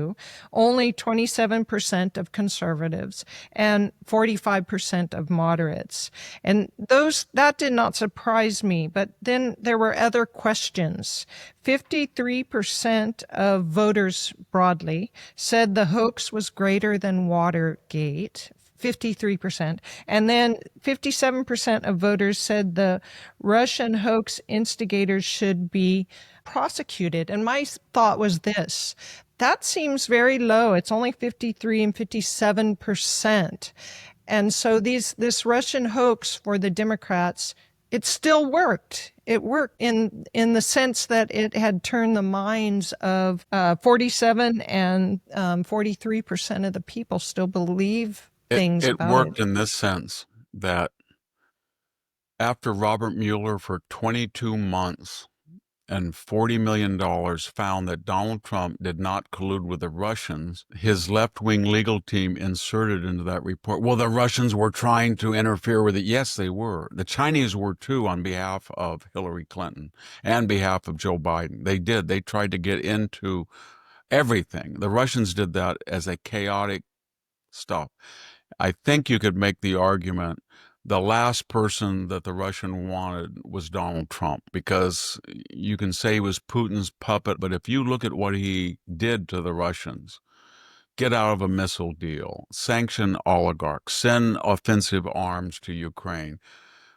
Only 27% of conservatives and 45% of moderates. And that did not surprise me, but then there were other questions. 53% of voters broadly said the hoax was greater than Watergate. 53%. And then 57% of voters said the Russian hoax instigators should be prosecuted. And my thought was this: that seems very low. It's only 53 and 57%. And so this Russian hoax for the Democrats, it still worked. It worked in the sense that it had turned the minds of 47 and 43% of the people still believe things about it. It worked in this sense that after Robert Mueller for 22 months and $40 million found that Donald Trump did not collude with the Russians, his left-wing legal team inserted into that report, well, the Russians were trying to interfere with it. Yes, they were. The Chinese were too, on behalf of Hillary Clinton and behalf of Joe Biden. They did. They tried to get into everything. The Russians did that as a chaotic stuff. I think you could make the argument the last person that the Russian wanted was Donald Trump, because you can say he was Putin's puppet, but if you look at what he did to the Russians, get out of a missile deal, sanction oligarchs, send offensive arms to Ukraine,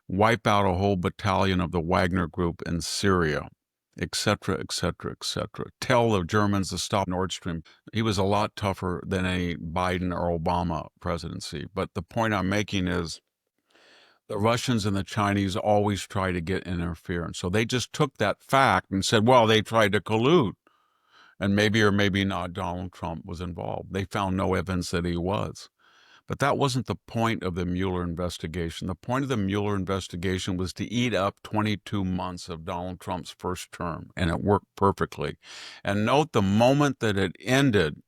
wipe out a whole battalion of the Wagner Group in Syria, etc., etc., etc. Tell the Germans to stop Nord Stream. He was a lot tougher than a Biden or Obama presidency. But the point I'm making is the Russians and the Chinese always try to get interference. So they just took that fact and said, well, they tried to collude. And maybe or maybe not Donald Trump was involved. They found no evidence that he was. But that wasn't the point of the Mueller investigation. The point of the Mueller investigation was to eat up 22 months of Donald Trump's first term, and it worked perfectly. And note, the moment that it ended,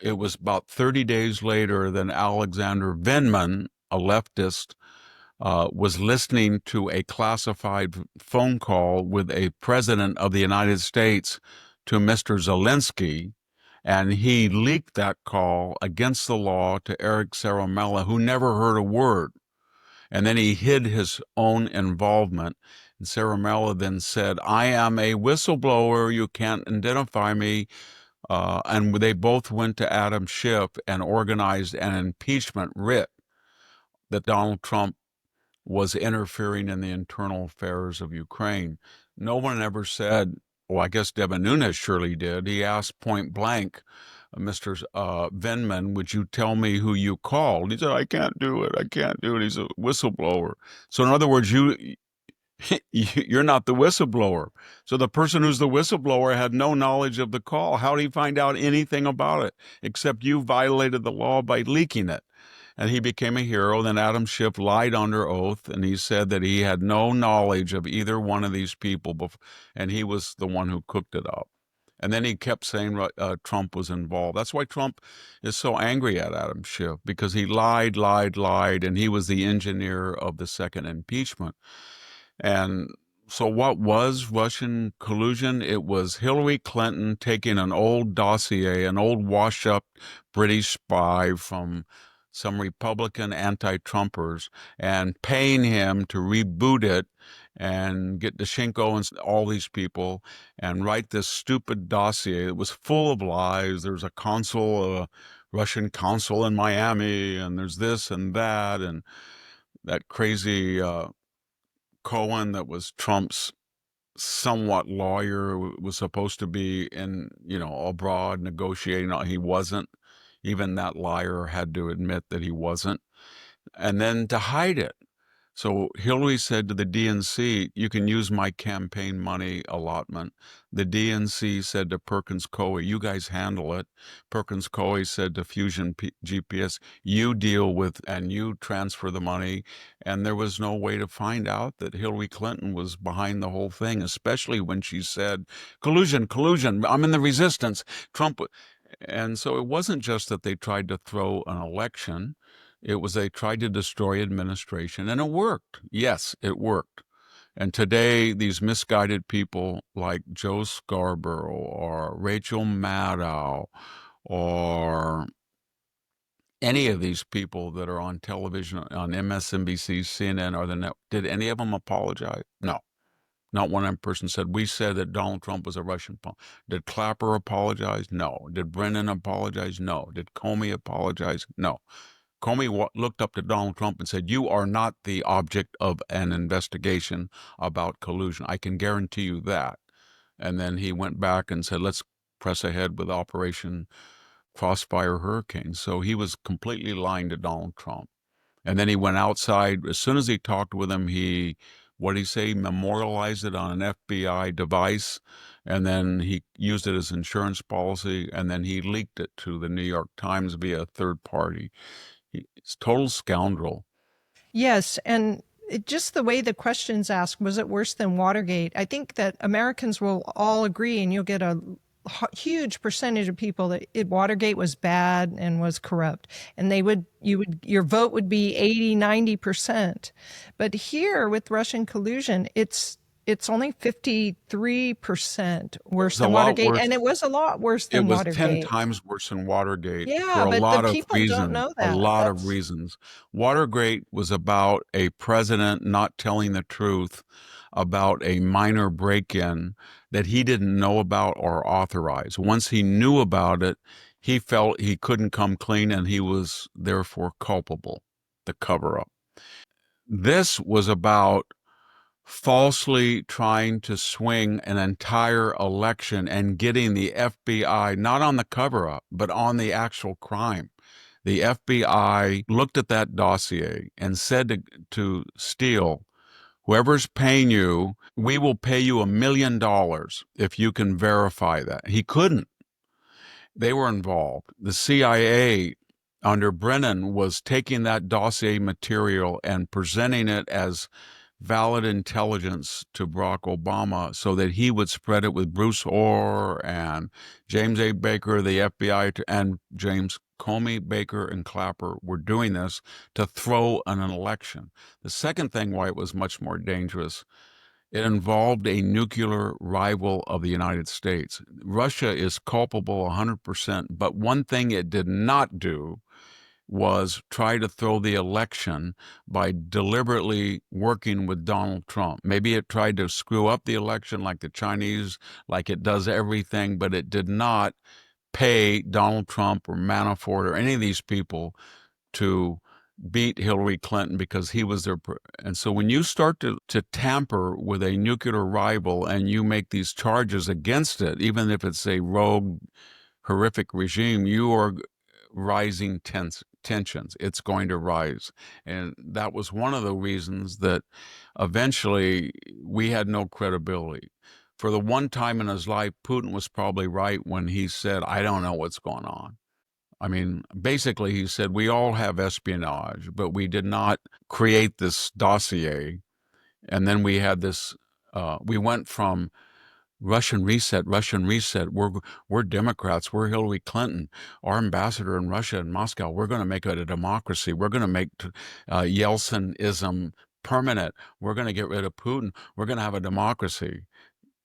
it was about 30 days later than Alexander Vindman, a leftist, was listening to a classified phone call with a president of the United States to Mr. Zelensky, and he leaked that call against the law to Eric Ciaramella, who never heard a word. And then he hid his own involvement. And Ciaramella then said, I am a whistleblower. You can't identify me. And they both went to Adam Schiff and organized an impeachment writ that Donald Trump was interfering in the internal affairs of Ukraine. No one ever said, well, I guess Devin Nunes surely did. He asked point blank, Mr. Vindman, would you tell me who you called? He said, I can't do it. I can't do it. He's a whistleblower. So in other words, you're not the whistleblower. So the person who's the whistleblower had no knowledge of the call. How did he find out anything about it? Except you violated the law by leaking it. And he became a hero. Then Adam Schiff lied under oath, and he said that he had no knowledge of either one of these people, and he was the one who cooked it up. And then he kept saying Trump was involved. That's why Trump is so angry at Adam Schiff, because he lied, and he was the engineer of the second impeachment. And so what was Russian collusion? It was Hillary Clinton taking an old dossier, an old wash-up British spy from some Republican anti-Trumpers, and paying him to reboot it and get Dushenko and all these people and write this stupid dossier. It was full of lies. There's a consul, a Russian consul in Miami, and there's this and that crazy Cohen that was Trump's somewhat lawyer, was supposed to be in, abroad negotiating. He wasn't. Even that liar had to admit that he wasn't. And then to hide it. So Hillary said to the DNC, you can use my campaign money allotment. The DNC said to Perkins Coie, you guys handle it. Perkins Coie said to Fusion GPS, you deal with and you transfer the money. And there was no way to find out that Hillary Clinton was behind the whole thing, especially when she said, collusion, I'm in the resistance. Trump. And so it wasn't just that they tried to throw an election. It was they tried to destroy administration, and it worked. Yes, it worked. And today, these misguided people like Joe Scarborough or Rachel Maddow or any of these people that are on television, on MSNBC, CNN, or the net, did any of them apologize? No. Not one person said, we said that Donald Trump was a Russian. Did Clapper apologize? No. Did Brennan apologize? No. Did Comey apologize? No. Comey looked up to Donald Trump and said, you are not the object of an investigation about collusion. I can guarantee you that. And then he went back and said, let's press ahead with Operation Crossfire Hurricane. So he was completely lying to Donald Trump. And then he went outside. As soon as he talked with him, what did he say? Memorialized it on an FBI device. And then he used it as insurance policy. And then he leaked it to the New York Times via a third party. He's a total scoundrel. Yes, and just the way the questions asked, was it worse than Watergate? I think that Americans will all agree, and you'll get a huge percentage of people that Watergate was bad and was corrupt, and your vote would be 80-90%. But here with Russian collusion, it's only 53% worse than Watergate, and it was a lot worse It than was 10 Watergate. times worse than Watergate for Yeah, a but the lot of people don't reasons. know A that. lot of reasons. Watergate was about a president not telling the truth about a minor break-in that he didn't know about or authorize. Once he knew about it, he felt he couldn't come clean and he was therefore culpable, the cover-up. This was about falsely trying to swing an entire election and getting the FBI not on the cover up, but on the actual crime. The FBI looked at that dossier and said to Steele, whoever's paying you, we will pay you $1 million if you can verify that. He couldn't. They were involved. The CIA under Brennan was taking that dossier material and presenting it as valid intelligence to Barack Obama so that he would spread it with Bruce Orr and James A. Baker, the FBI, and James Comey, Baker, and Clapper were doing this to throw an election. The second thing why it was much more dangerous, it involved a nuclear rival of the United States. Russia is culpable 100%, but one thing it did not do was try to throw the election by deliberately working with Donald Trump. Maybe it tried to screw up the election like the Chinese, like it does everything, but it did not pay Donald Trump or Manafort or any of these people to beat Hillary Clinton because he was their. And so when you start to tamper with a nuclear rival and you make these charges against it, even if it's a rogue, horrific regime, you are rising tensions. It's going to rise. And that was one of the reasons that eventually we had no credibility. For the one time in his life, Putin was probably right when he said, I don't know what's going on. I mean, basically, he said, we all have espionage, but we did not create this dossier. And then we had this, we went from Russian reset, Russian reset. We're Democrats. We're Hillary Clinton, our ambassador in Russia and Moscow. We're going to make it a democracy. We're going to make Yeltsin-ism permanent. We're going to get rid of Putin. We're going to have a democracy.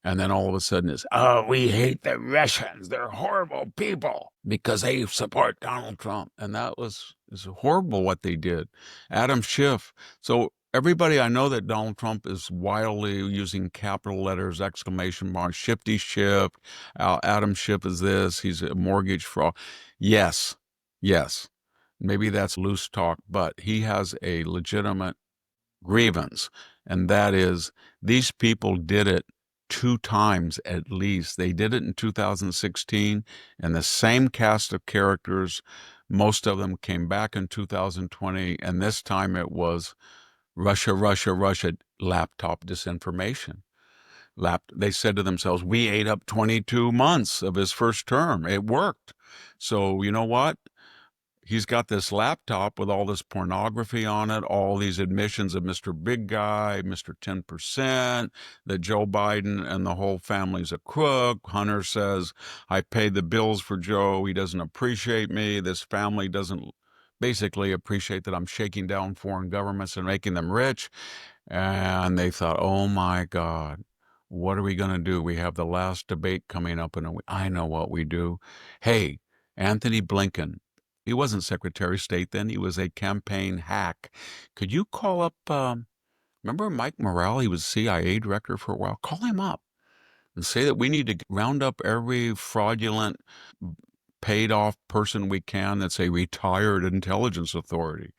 And then all of a sudden it's, oh, we hate the Russians. They're horrible people because they support Donald Trump. And that was horrible what they did. Adam Schiff. So everybody, I know that Donald Trump is wildly using capital letters, exclamation marks, shifty Schiff. Adam Schiff is this. He's a mortgage fraud. Yes. Yes. Maybe that's loose talk, but he has a legitimate grievance. And that is these people did it 2 times at least. They did it in 2016, and the same cast of characters. Most of them came back in 2020, and this time it was Russia, Russia, Russia, laptop disinformation. They said to themselves, we ate up 22 months of his first term. It worked. So you know what? He's got this laptop with all this pornography on it, all these admissions of Mr. Big Guy, Mr. 10%, that Joe Biden and the whole family's a crook. Hunter says, I paid the bills for Joe. He doesn't appreciate me. This family doesn't basically appreciate that I'm shaking down foreign governments and making them rich. And they thought, oh my God, what are we going to do? We have the last debate coming up in a week. I know what we do. Hey, Anthony Blinken. He wasn't Secretary of State then. He was a campaign hack. Could you call up, remember Mike Morrell? He was CIA director for a while. Call him up and say that we need to round up every fraudulent, paid off person we can that's a retired intelligence authority.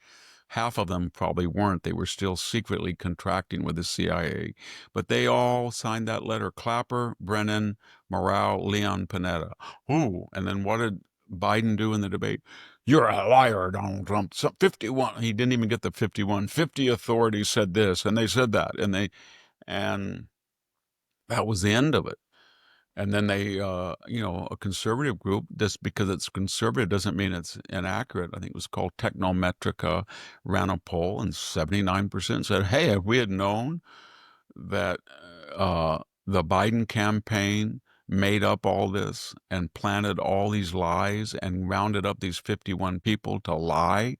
Half of them probably weren't. They were still secretly contracting with the CIA. But they all signed that letter. Clapper, Brennan, Morrell, Leon Panetta. Ooh, and then what did Biden do in the debate? You're a liar, Donald Trump. 51. He didn't even get the 51. 50 authorities said this, and they said that, and that was the end of it. And then they, a conservative group, just because it's conservative doesn't mean it's inaccurate. I think it was called Technometrica, ran a poll, and 79% said, hey, if we had known that the Biden campaign made up all this and planted all these lies and rounded up these 51 people to lie.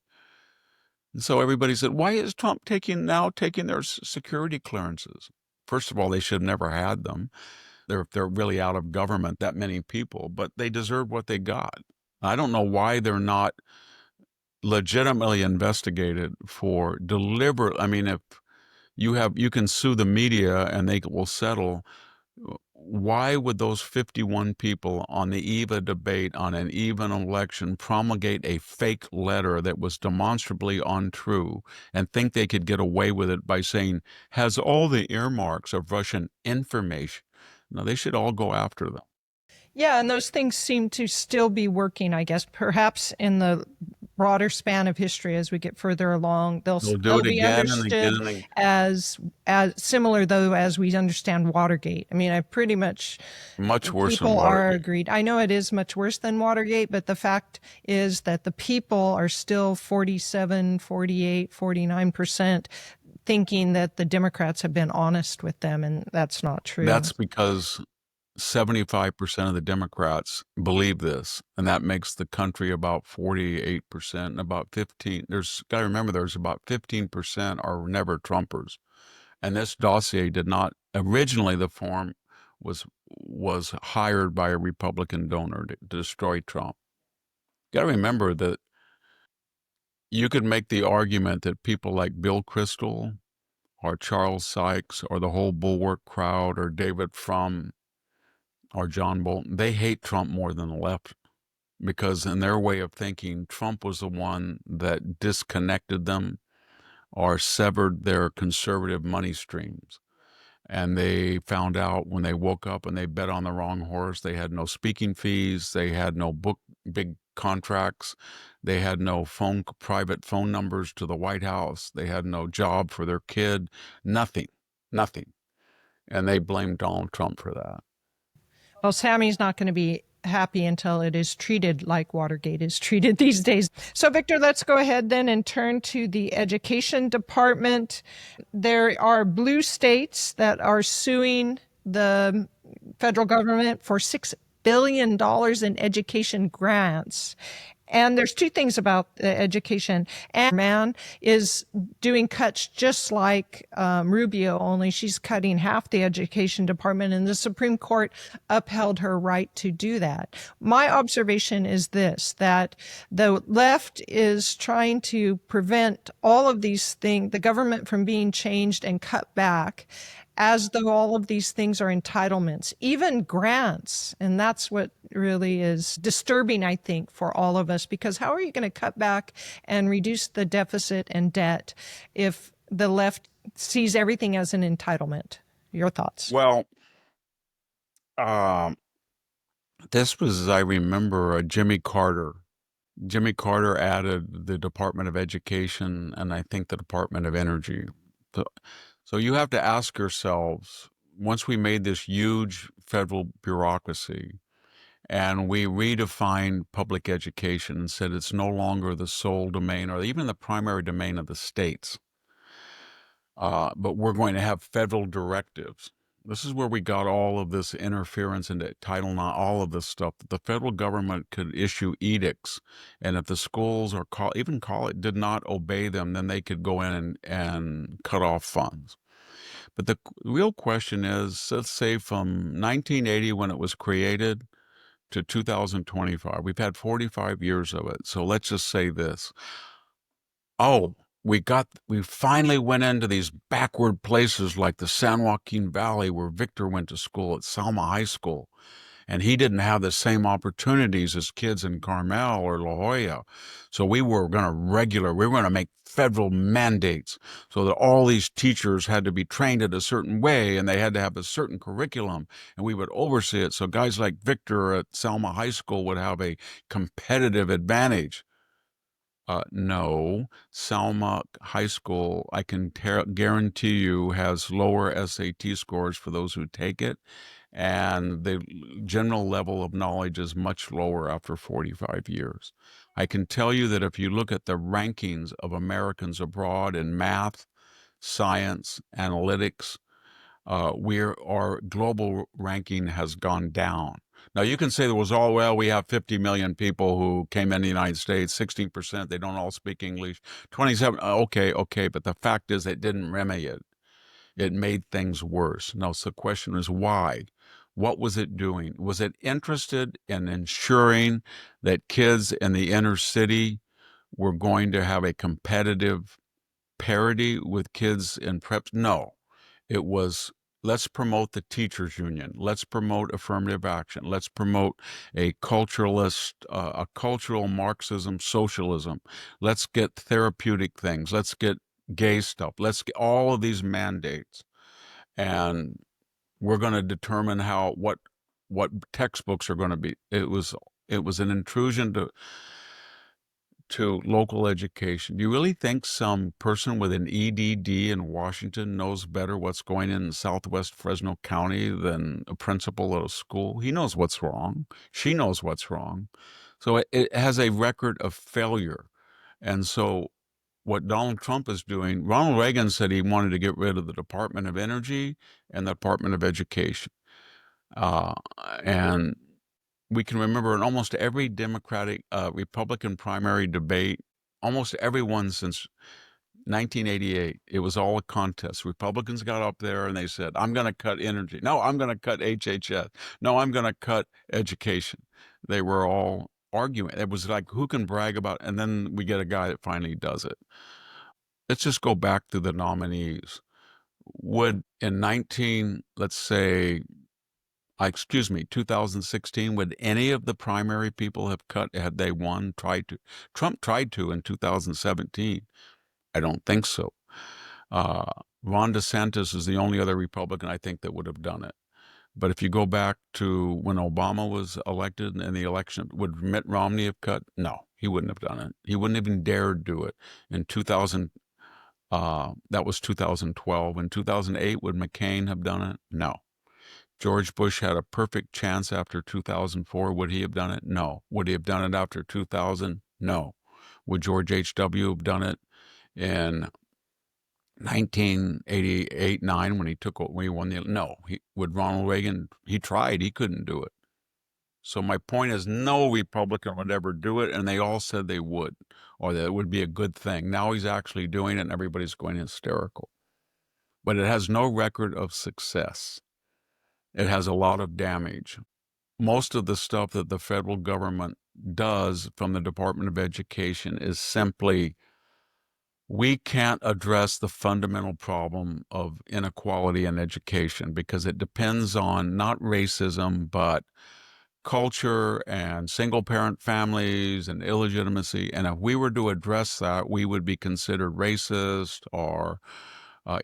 And so everybody said, why is Trump taking their security clearances? First of all, they should have never had them. They're really out of government, that many people, but they deserve what they got. I don't know why they're not legitimately investigated for deliberate. I mean, if you can sue the media and they will settle. Why would those 51 people on the eve of debate on an even election promulgate a fake letter that was demonstrably untrue and think they could get away with it by saying has all the earmarks of Russian information? No, they should all go after them. Yeah, and those things seem to still be working, I guess, perhaps in the broader span of history as we get further along. They'll do They'll it be again and again understood and again. as similar, though, as we understand Watergate. I mean, I pretty much Much worse than people are Watergate. agreed. I know it is much worse than Watergate, but the fact is that the people are still 47, 48, 49% thinking that the Democrats have been honest with them, and that's not true. That's because 75% of the Democrats believe this, and that makes the country about 48%, and about 15. There's got to remember there's about 15% are never Trumpers, and this dossier did not originally. The form was hired by a Republican donor to destroy Trump. Got to remember that you could make the argument that people like Bill Kristol or Charles Sykes or the whole Bulwark crowd or David Frum or John Bolton, they hate Trump more than the left because in their way of thinking, Trump was the one that disconnected them or severed their conservative money streams. And they found out when they woke up and they bet on the wrong horse, they had no speaking fees, they had no big contracts, they had no private phone numbers to the White House, they had no job for their kid, nothing. And they blamed Donald Trump for that. Well, Sammy's not going to be happy until it is treated like Watergate is treated these days. So, Victor, let's go ahead then and turn to the education department. There are blue states that are suing the federal government for $6 billion in education grants. And there's two things about education. And man is doing cuts just like Rubio, only she's cutting half the education department, and the Supreme Court upheld her right to do that. My observation is this, that the left is trying to prevent all of these things, the government from being changed and cut back, as though all of these things are entitlements, even grants. And that's what really is disturbing, I think, for all of us, because how are you going to cut back and reduce the deficit and debt if the left sees everything as an entitlement? Your thoughts? Well, this was, as I remember, Jimmy Carter. Jimmy Carter added the Department of Education and I think the Department of Energy. So you have to ask yourselves, once we made this huge federal bureaucracy and we redefined public education and said it's no longer the sole domain or even the primary domain of the states, but we're going to have federal directives. This is where we got all of this interference into Title IX, all of this stuff. That the federal government could issue edicts, and if the schools or even college did not obey them, then they could go in and cut off funds. But the real question is, let's say from 1980 when it was created to 2025, we've had 45 years of it. So let's just say this. Oh, we finally went into these backward places like the San Joaquin Valley where Victor went to school at Selma High School. And he didn't have the same opportunities as kids in Carmel or La Jolla. So we were going to make federal mandates so that all these teachers had to be trained in a certain way and they had to have a certain curriculum and we would oversee it. So guys like Victor at Selma High School would have a competitive advantage. No, Selma High School, I can guarantee you, has lower SAT scores for those who take it and the general level of knowledge is much lower after 45 years. I can tell you that if you look at the rankings of Americans abroad in math, science, analytics, our global ranking has gone down. Now you can say there was all, well, we have 50 million people who came in the United States, 16%, they don't all speak English, 27, okay, but the fact is it didn't remedy it. It made things worse. Now, so the question is why? What was it doing? Was it interested in ensuring that kids in the inner city were going to have a competitive parity with kids in prep? No. It was, let's promote the teachers union. Let's promote affirmative action. Let's promote a a cultural Marxism, socialism. Let's get therapeutic things. Let's get gay stuff. Let's get all of these mandates. And we're going to determine what textbooks are going to be. It was an intrusion to local education. Do you really think some person with an EDD in Washington knows better what's going in Southwest Fresno County than a principal at a school? He knows what's wrong. She knows what's wrong. So it has a record of failure. And so what Donald Trump is doing, Ronald Reagan said he wanted to get rid of the Department of Energy and the Department of Education. Uh, and we can remember in almost every Democratic, Republican primary debate, almost everyone since 1988, it was all a contest. Republicans got up there and they said, I'm going to cut energy. No, I'm going to cut HHS. No, I'm going to cut education. They were all arguing. It was like, who can brag about it? And then we get a guy that finally does it. Let's just go back to the nominees. Would in 19, let's say, 2016, would any of the primary people have cut had they won, tried to? Trump tried to in 2017. I don't think so. Ron DeSantis is the only other Republican I think that would have done it. But if you go back to when Obama was elected in the election, would Mitt Romney have cut? No, he wouldn't have done it. He wouldn't even dared do it. In 2000, that was 2012. In 2008, would McCain have done it? No. George Bush had a perfect chance after 2004. Would he have done it? No. Would he have done it after 2000? No. Would George H.W. have done it in 1988-9 when he won the? No. Would Ronald Reagan? He tried. He couldn't do it. So my point is, no Republican would ever do it, and they all said they would, or that it would be a good thing. Now he's actually doing it, and everybody's going hysterical. But it has no record of success. It has a lot of damage. Most of the stuff that the federal government does from the Department of Education is simply, we can't address the fundamental problem of inequality in education because it depends on not racism, but culture and single parent families and illegitimacy. And if we were to address that, we would be considered racist or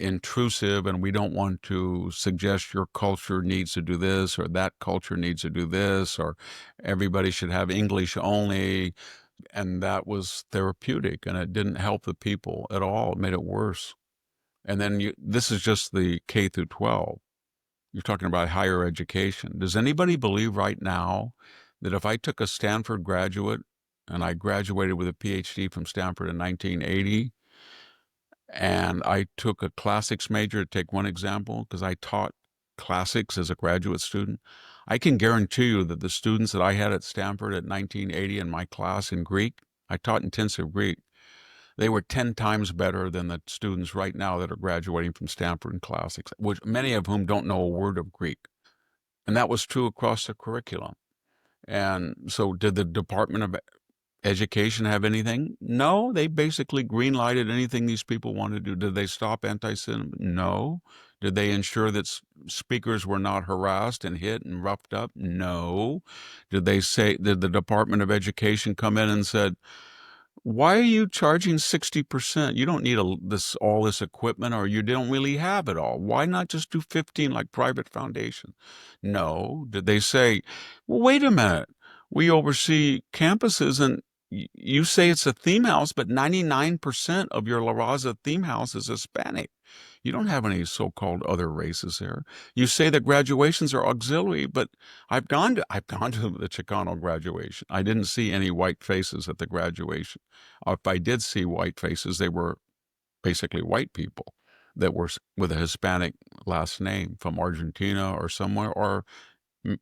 intrusive, and we don't want to suggest your culture needs to do this or that culture needs to do this or everybody should have English only. And that was therapeutic, and it didn't help the people at all. It made it worse. And then this is just the K through 12. You're talking about higher education. Does anybody believe right now that if I took a Stanford graduate and I graduated with a PhD from Stanford in 1980, and I took a classics major, to take one example, because I taught classics as a graduate student, I can guarantee you that the students that I had at Stanford at 1980 in my class in Greek, I taught intensive Greek, they were 10 times better than the students right now that are graduating from Stanford in classics, which many of whom don't know a word of Greek. And that was true across the curriculum. And so did the Department of Education have anything? No, they basically green-lighted anything these people wanted to do. Did they stop anti-Semitism? No. Did they ensure that speakers were not harassed and hit and roughed up? No. Did the Department of Education come in and said, why are you charging 60%? You don't need all this equipment, or you don't really have it all. Why not just do 15 like private foundation? No. Did they say, well, wait a minute, we oversee campuses and you say it's a theme house, but 99% of your La Raza theme house is Hispanic. You don't have any so-called other races there. You say that graduations are auxiliary, but I've gone to the Chicano graduation. I didn't see any white faces at the graduation. If I did see white faces, they were basically white people that were with a Hispanic last name from Argentina or somewhere, or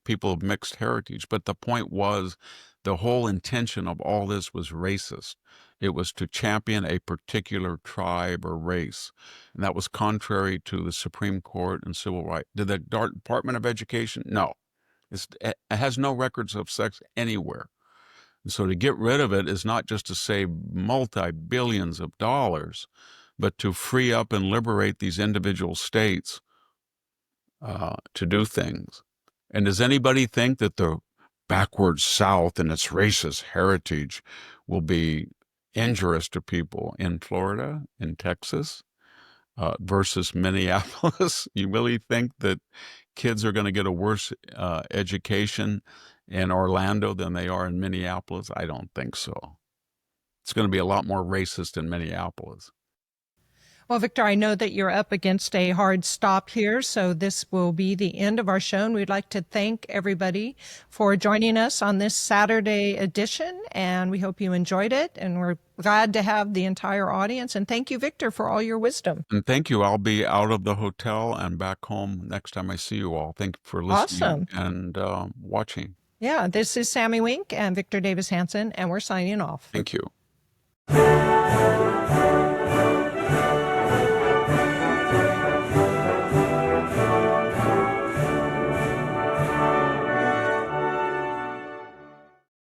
people of mixed heritage. But the point was, the whole intention of all this was racist. It was to champion a particular tribe or race. And that was contrary to the Supreme Court and civil rights. Did the Department of Education? No. It has no records of sex anywhere. And so to get rid of it is not just to save multi-billions of dollars, but to free up and liberate these individual states to do things. And does anybody think that the backward South and its racist heritage will be injurious to people in Florida, in Texas, versus Minneapolis? You really think that kids are going to get a worse education in Orlando than they are in Minneapolis? I don't think so. It's going to be a lot more racist in Minneapolis. Well, Victor, I know that you're up against a hard stop here, so this will be the end of our show. And we'd like to thank everybody for joining us on this Saturday edition, and we hope you enjoyed it. And we're glad to have the entire audience. And thank you, Victor, for all your wisdom. And thank you. I'll be out of the hotel and back home next time I see you all. Thank you for listening and watching. Yeah, this is Sami Winc and Victor Davis Hanson, and we're signing off. Thank you.